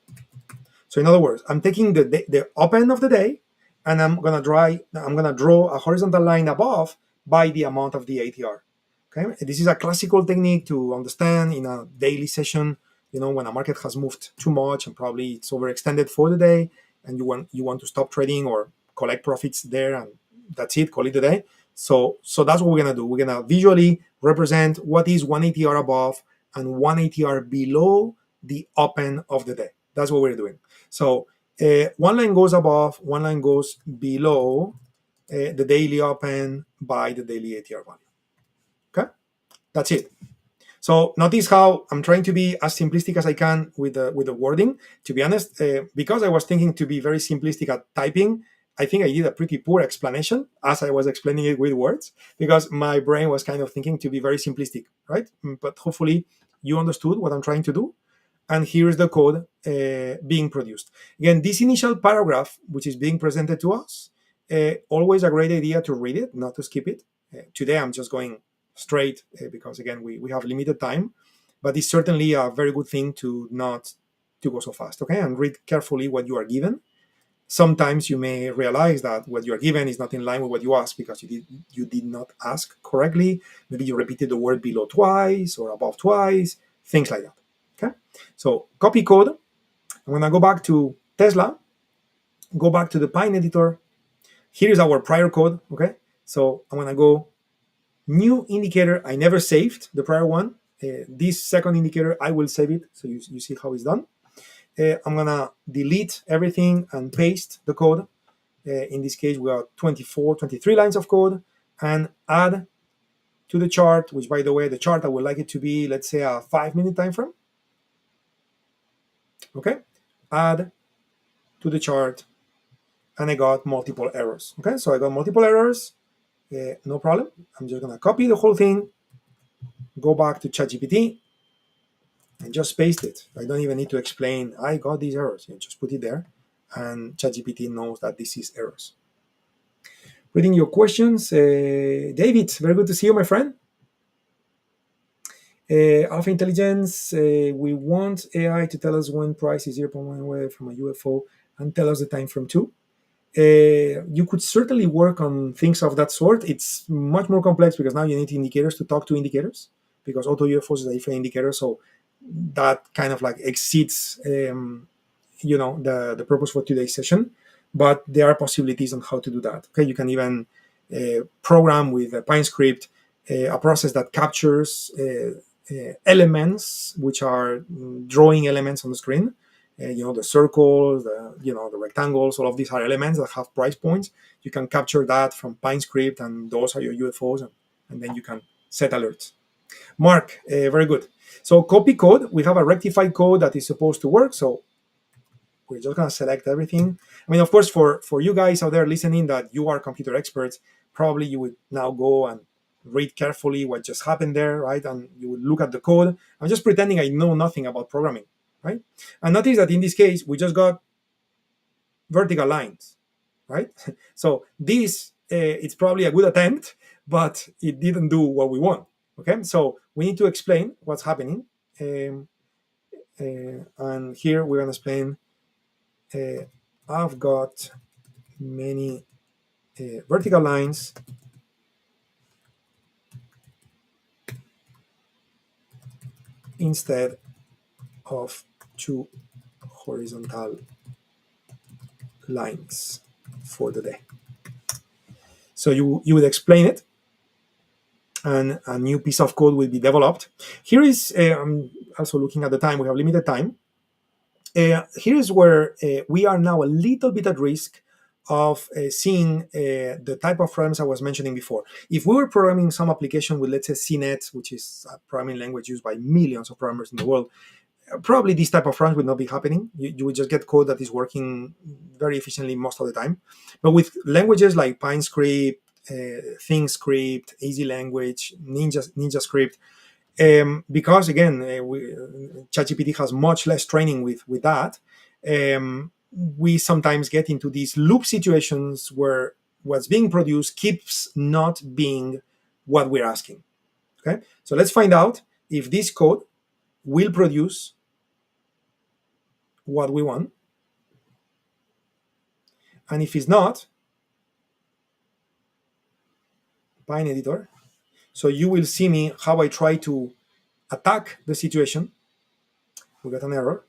So in other words, I'm taking the open of the day, and I'm gonna draw a horizontal line above by the amount of the ATR. Okay, this is a classical technique to understand in a daily session. You know, when a market has moved too much and probably it's overextended for the day, and you want to stop trading or collect profits there, and that's it, call it a day. So that's what we're gonna do. We're gonna visually represent what is one ATR above and one ATR below the open of the day. That's what we're doing. So one line goes above, one line goes below the daily open by the daily ATR value. Okay, that's it. So notice how I'm trying to be as simplistic as I can with the wording. To be honest, because I was thinking to be very simplistic at typing, I think I did a pretty poor explanation as I was explaining it with words, because my brain was kind of thinking to be very simplistic, right? But hopefully you understood what I'm trying to do. And here's the code being produced. Again, this initial paragraph, which is being presented to us, always a great idea to read it, not to skip it. Today, I'm just going straight because, again, we have limited time. But it's certainly a very good thing to not to go so fast, okay? And read carefully what you are given. Sometimes you may realize that what you are given is not in line with what you asked because you did not ask correctly. Maybe you repeated the word below twice or above twice, things like that. Okay, so copy code. I'm gonna go back to Tesla, go back to the Pine editor. Here is our prior code. Okay, so I'm gonna go new indicator. I never saved the prior one. This second indicator, I will save it so you see how it's done. I'm gonna delete everything and paste the code. In this case, we have 23 lines of code, and add to the chart, which, by the way, the chart I would like it to be, let's say, a 5-minute time frame. Okay, add to the chart, and I got multiple errors. Okay, so I got multiple errors, no problem. I'm just gonna copy the whole thing, go back to ChatGPT, and just paste it. I don't even need to explain, I got these errors. You just put it there, and ChatGPT knows that this is errors. Reading your questions, David, very good to see you, my friend. Alpha Intelligence, we want AI to tell us when price is 0.1 away from a UFO and tell us the time frame too. You could certainly work on things of that sort. It's much more complex because now you need indicators to talk to indicators, because auto UFOs is a different indicator, so that kind of like exceeds the purpose for today's session. But there are possibilities on how to do that. Okay, you can even program with a Pine script a process that captures elements, which are drawing elements on the screen. The circles, the rectangles, all of these are elements that have price points. You can capture that from Pine script, and those are your UFOs, and then you can set alerts. Mark, very good. So copy code, we have a rectified code that is supposed to work. So we're just gonna select everything. I mean, of course, for you guys out there listening that you are computer experts, probably you would now go and read carefully what just happened there, right? And you would look at the code. I'm just pretending I know nothing about programming, right? And notice that in this case, we just got vertical lines. right? So this, it's probably a good attempt, but it didn't do what we want. Okay, so we need to explain what's happening. And here we're going to explain, I've got many vertical lines instead of two horizontal lines for the day. So you would explain it, and a new piece of code will be developed. Here is, I'm also looking at the time, we have limited time. Here's where we are now a little bit at risk of seeing the type of problems I was mentioning before. If we were programming some application with, let's say, CNET, which is a programming language used by millions of programmers in the world, probably this type of runs would not be happening. You would just get code that is working very efficiently most of the time. But with languages like PineScript, ThinkScript, Easy Language, NinjaScript, because again, ChatGPT has much less training with that. We sometimes get into these loop situations where what's being produced keeps not being what we're asking. Okay, so let's find out if this code will produce what we want, and if it's not, Pine editor. So you will see me how I try to attack the situation. We got an error.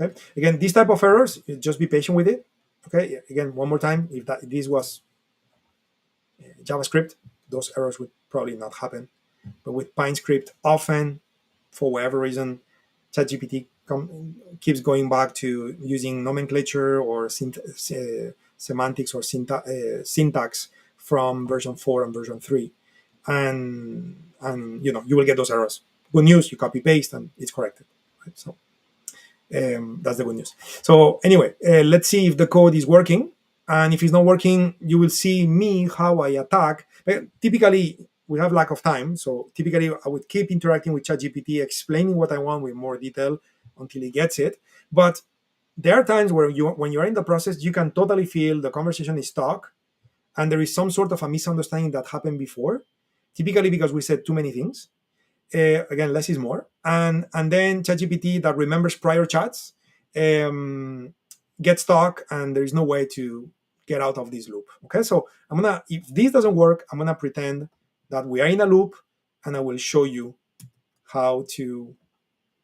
Okay. Again, these type of errors, just be patient with it. Okay. Again, one more time, if this was JavaScript, those errors would probably not happen. But with PineScript, often, for whatever reason, ChatGPT keeps going back to using nomenclature or semantics or syntax from version 4 and version 3. And you will get those errors. Good news, you copy paste and it's corrected. Right? So that's the good news. So anyway, let's see if the code is working. And if it's not working, you will see me how I attack. Typically, we have lack of time. So typically, I would keep interacting with ChatGPT, explaining what I want with more detail until he gets it. But there are times where when you're in the process, you can totally feel the conversation is stuck and there is some sort of a misunderstanding that happened before, typically because we said too many things. Again, less is more. And then ChatGPT that remembers prior chats gets stuck, and there is no way to get out of this loop. Okay, so if this doesn't work, I'm gonna pretend that we are in a loop, and I will show you how to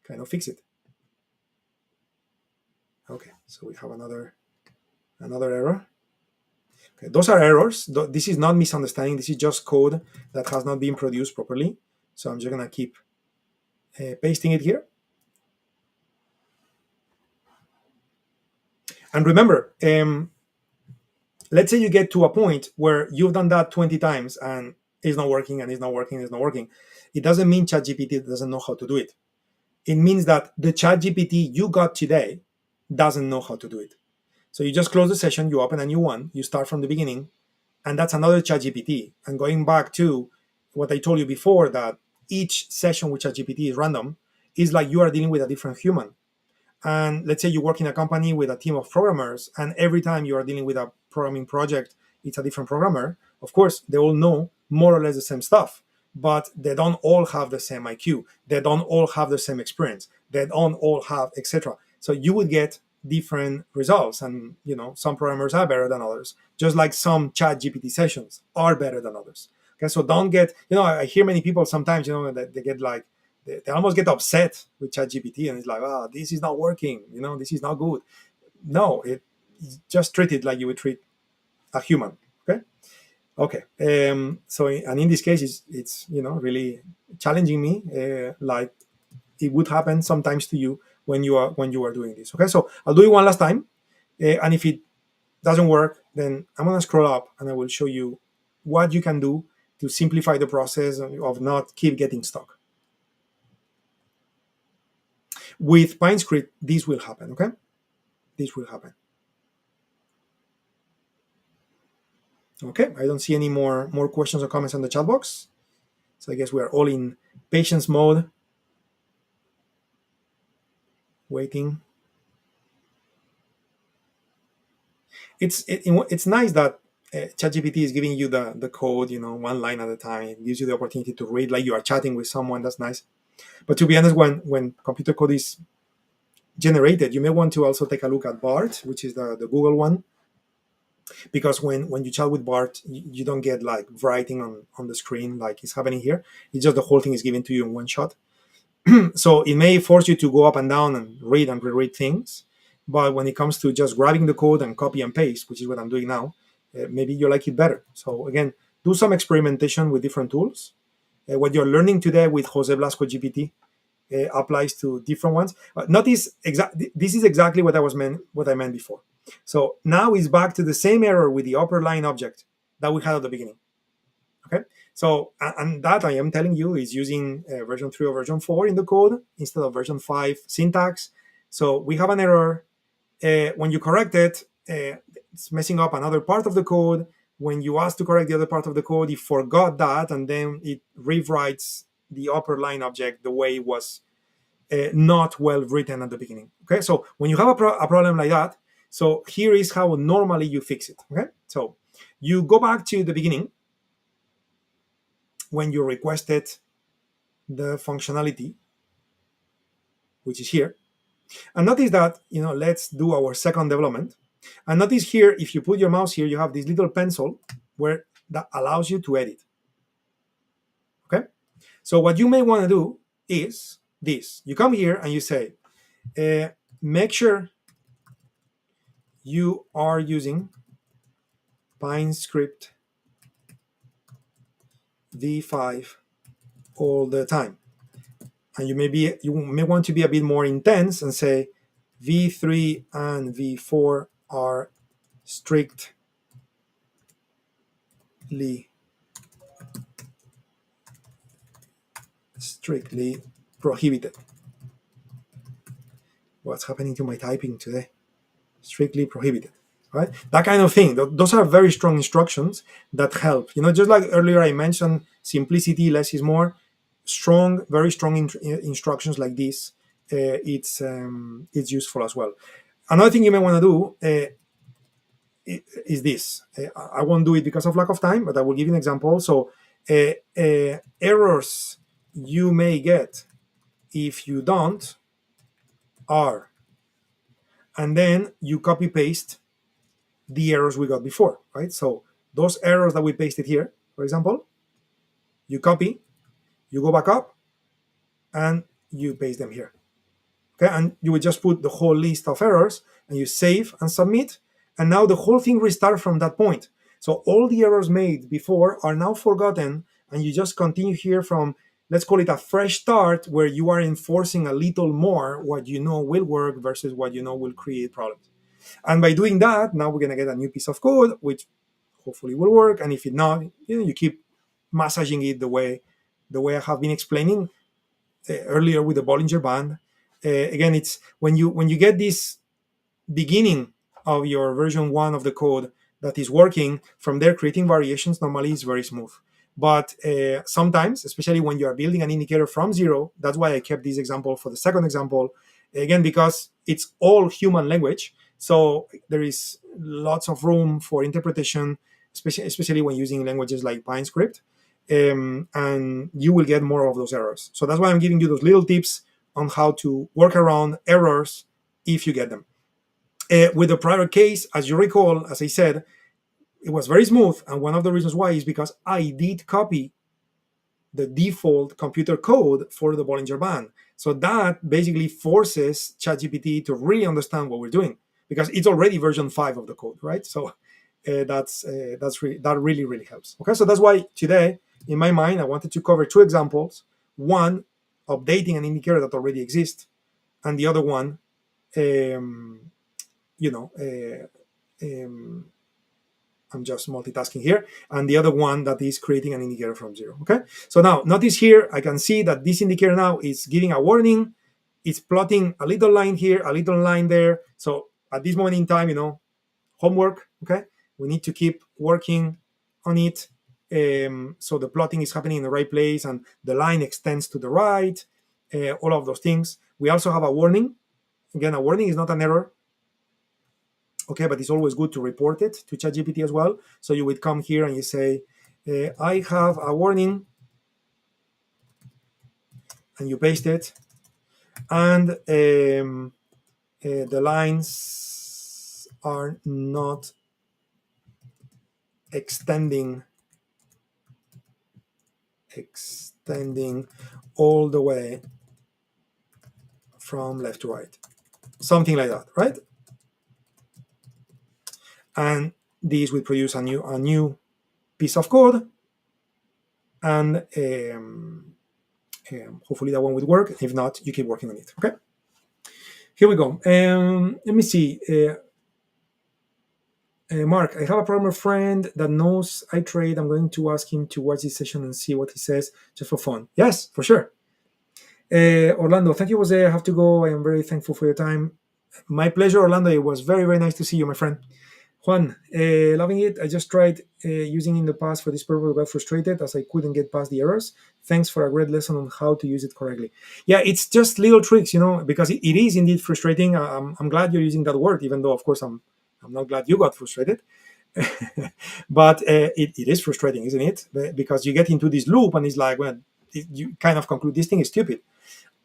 kind of fix it. Okay, so we have another error. Okay, those are errors. This is not misunderstanding. This is just code that has not been produced properly. So I'm just gonna keep pasting it here. And remember, let's say you get to a point where you've done that 20 times and it's not working and it's not working, it's not working. It doesn't mean ChatGPT doesn't know how to do it. It means that the ChatGPT you got today doesn't know how to do it. So you just close the session, you open a new one, you start from the beginning, and that's another ChatGPT. And going back to what I told you before, that each session with ChatGPT is random, is like you are dealing with a different human. And let's say you work in a company with a team of programmers, and every time you are dealing with a programming project, it's a different programmer. Of course, they all know more or less the same stuff, but they don't all have the same IQ. They don't all have the same experience. They don't all have, etc. So you would get different results, and some programmers are better than others, just like some chat GPT sessions are better than others. Okay, so don't get, I hear many people sometimes, that they get like, they almost get upset with ChatGPT, and it's like, this is not working, this is not good. No, just treat it like you would treat a human. Okay. So, and in this case, it's really challenging me, like it would happen sometimes to you when you are doing this. Okay, so I'll do it one last time, and if it doesn't work, then I'm gonna scroll up and I will show you what you can do to simplify the process of not keep getting stuck. With PineScript, this will happen, okay? This will happen. Okay, I don't see any more questions or comments on the chat box. So I guess we are all in patience mode, waiting. it's nice that ChatGPT is giving you the code, one line at a time. It gives you the opportunity to read like you are chatting with someone. That's nice. But to be honest, when computer code is generated, you may want to also take a look at BART, which is the Google one, because when you chat with BART, you don't get like writing on the screen like it's happening here. It's just the whole thing is given to you in one shot. So it may force you to go up and down and read and reread things. But when it comes to just grabbing the code and copy and paste, which is what I'm doing now, maybe you like it better. So again, do some experimentation with different tools. What you're learning today with Jose Blasco GPT applies to different ones. Notice this is exactly what I meant before. So now it's back to the same error with the upper line object that we had at the beginning. Okay, so and that I am telling you is using version 3 or version 4 in the code instead of version 5 syntax. So we have an error. When you correct it, it's messing up another part of the code. When you ask to correct the other part of the code, it forgot that, and then it rewrites the upper line object the way it was not well written at the beginning. Okay, so when you have a problem like that, so here is how normally you fix it. Okay, so you go back to the beginning when you requested the functionality, which is here. And notice that, let's do our second development. And notice here, if you put your mouse here, you have this little pencil where that allows you to edit. Okay? So what you may want to do is this. You come here and you say, make sure you are using PineScript v5 all the time. And you may want to be a bit more intense and say v3 and v4 are strictly prohibited. What's happening to my typing today? Strictly prohibited, right? That kind of thing. Those are very strong instructions that help. Just like earlier I mentioned, simplicity, less is more. Very strong instructions like this. It's useful as well. Another thing you may want to do is this. I won't do it because of lack of time, but I will give you an example. So errors you may get if you don't are, and then you copy paste the errors we got before, right? So those errors that we pasted here, for example, you copy, you go back up, and you paste them here. Okay, and you would just put the whole list of errors and you save and submit, and now the whole thing restarts from that point. So all the errors made before are now forgotten, and you just continue here from, let's call it a fresh start, where you are enforcing a little more what you know will work versus what you know will create problems. And by doing that, now we're going to get a new piece of code, which hopefully will work. And if it not, you keep massaging it the way I have been explaining earlier with the Bollinger band. Again, it's when you get this beginning of your version 1 of the code that is working, from there creating variations normally is very smooth. But sometimes, especially when you are building an indicator from zero, that's why I kept this example for the second example, again, because it's all human language. So there is lots of room for interpretation, especially when using languages like PineScript, and you will get more of those errors. So that's why I'm giving you those little tips on how to work around errors if you get them. With the prior case, as you recall, as I said, it was very smooth, and one of the reasons why is because I did copy the default computer code for the Bollinger Band. So that basically forces ChatGPT to really understand what we're doing, because it's already version 5 of the code, right? So that really helps. Okay, so that's why today, in my mind, I wanted to cover two examples. One, updating an indicator that already exists, and the other one, I'm just multitasking here, and the other one that is creating an indicator from zero. Okay, so now notice here, I can see that this indicator now is giving a warning. It's plotting a little line here, a little line there. So at this moment in time, homework. Okay, we need to keep working on it. So the plotting is happening in the right place, and the line extends to the right. All of those things. We also have a warning. Again, a warning is not an error. Okay, but it's always good to report it to ChatGPT as well. So you would come here and you say, I have a warning, and you paste it, and the lines are not extending all the way from left to right, something like that, right? And this will produce a new piece of code, and hopefully that one would work. If not, you keep working on it. Okay, here we go. Let me see. Mark, I have a programmer friend that knows I trade. I'm going to ask him to watch this session and see what he says just for fun. Yes, for sure. Orlando, thank you, Jose. I have to go. I am very thankful for your time. My pleasure, Orlando. It was very, very nice to see you, my friend. Juan, loving it. I just tried using in the past for this purpose, got frustrated as I couldn't get past the errors. Thanks for a great lesson on how to use it correctly. Yeah, it's just little tricks, because it is indeed frustrating. I'm glad you're using that word, even though, of course, I'm not glad you got frustrated. But it is frustrating, isn't it? Because you get into this loop and it's like, well, you kind of conclude this thing is stupid.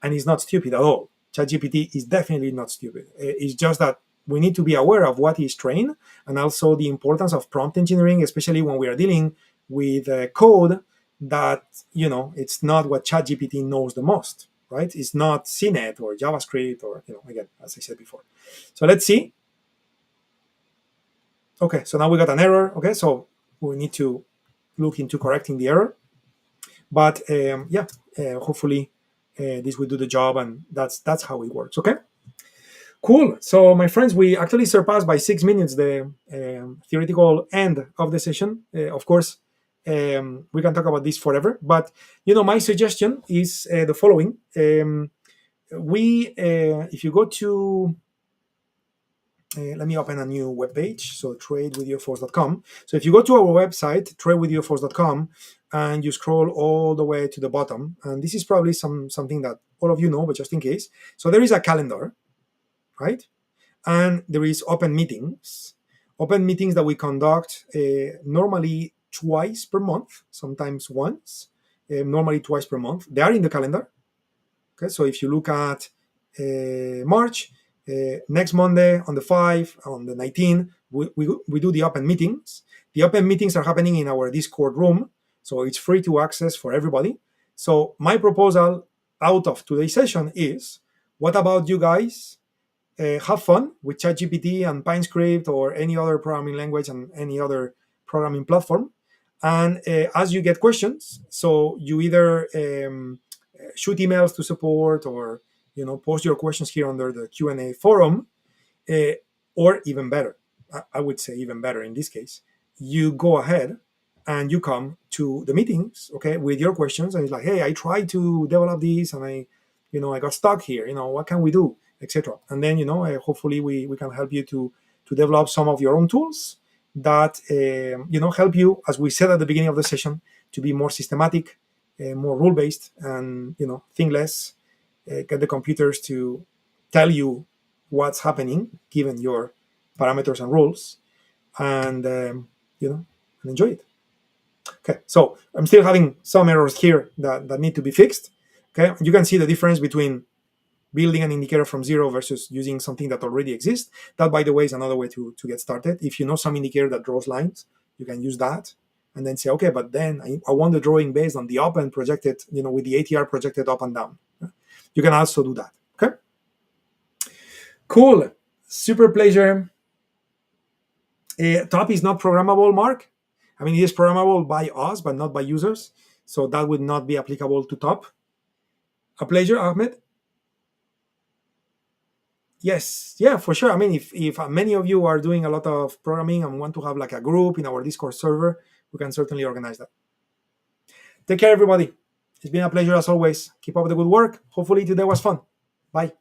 And it's not stupid at all. ChatGPT is definitely not stupid. It's just that we need to be aware of what is trained, and also the importance of prompt engineering, especially when we are dealing with code that, it's not what ChatGPT knows the most, right? It's not CNET or JavaScript or, again, as I said before. So let's see. Okay, so now we got an error. Okay, so we need to look into correcting the error. But hopefully this will do the job, and that's how it works. Okay, cool. So my friends, we actually surpassed by 6 minutes the theoretical end of the session. Of course, we can talk about this forever, but my suggestion is the following. If you go to let me open a new web page. So tradewithufos.com. So if you go to our website, tradewithufos.com, and you scroll all the way to the bottom, and this is probably something that all of you know, but just in case. So there is a calendar, right? And there is open meetings that we conduct normally twice per month, sometimes once, normally twice per month. They are in the calendar. Okay, so if you look at March, next Monday on the 5th, on the 19th, we do the open meetings. The open meetings are happening in our Discord room, so it's free to access for everybody. So my proposal out of today's session is, what about you guys have fun with ChatGPT and PineScript or any other programming language and any other programming platform, and as you get questions, so you either shoot emails to support, or post your questions here under the Q&A forum, or even better, I would say even better in this case, you go ahead and you come to the meetings, okay, with your questions, and it's like, hey, I tried to develop this and I got stuck here, what can we do, etc. And then hopefully we can help you to develop some of your own tools that help you, as we said at the beginning of the session, to be more systematic, more rule-based, and think less, get the computers to tell you what's happening given your parameters and rules, and and enjoy it. Okay, so I'm still having some errors here that need to be fixed. Okay, you can see the difference between building an indicator from zero versus using something that already exists. That, by the way, is another way to get started. If you know some indicator that draws lines, you can use that and then say, okay, but then I want the drawing based on the up and projected, with the ATR projected up and down. You can also do that. Okay, cool, super pleasure. Top is not programmable, Mark. I mean, it is programmable by us, but not by users. So that would not be applicable to top. A pleasure, Ahmed. Yes, yeah, for sure. I mean, if many of you are doing a lot of programming and want to have like a group in our Discord server, we can certainly organize that. Take care, everybody. It's been a pleasure as always. Keep up the good work. Hopefully today was fun. Bye.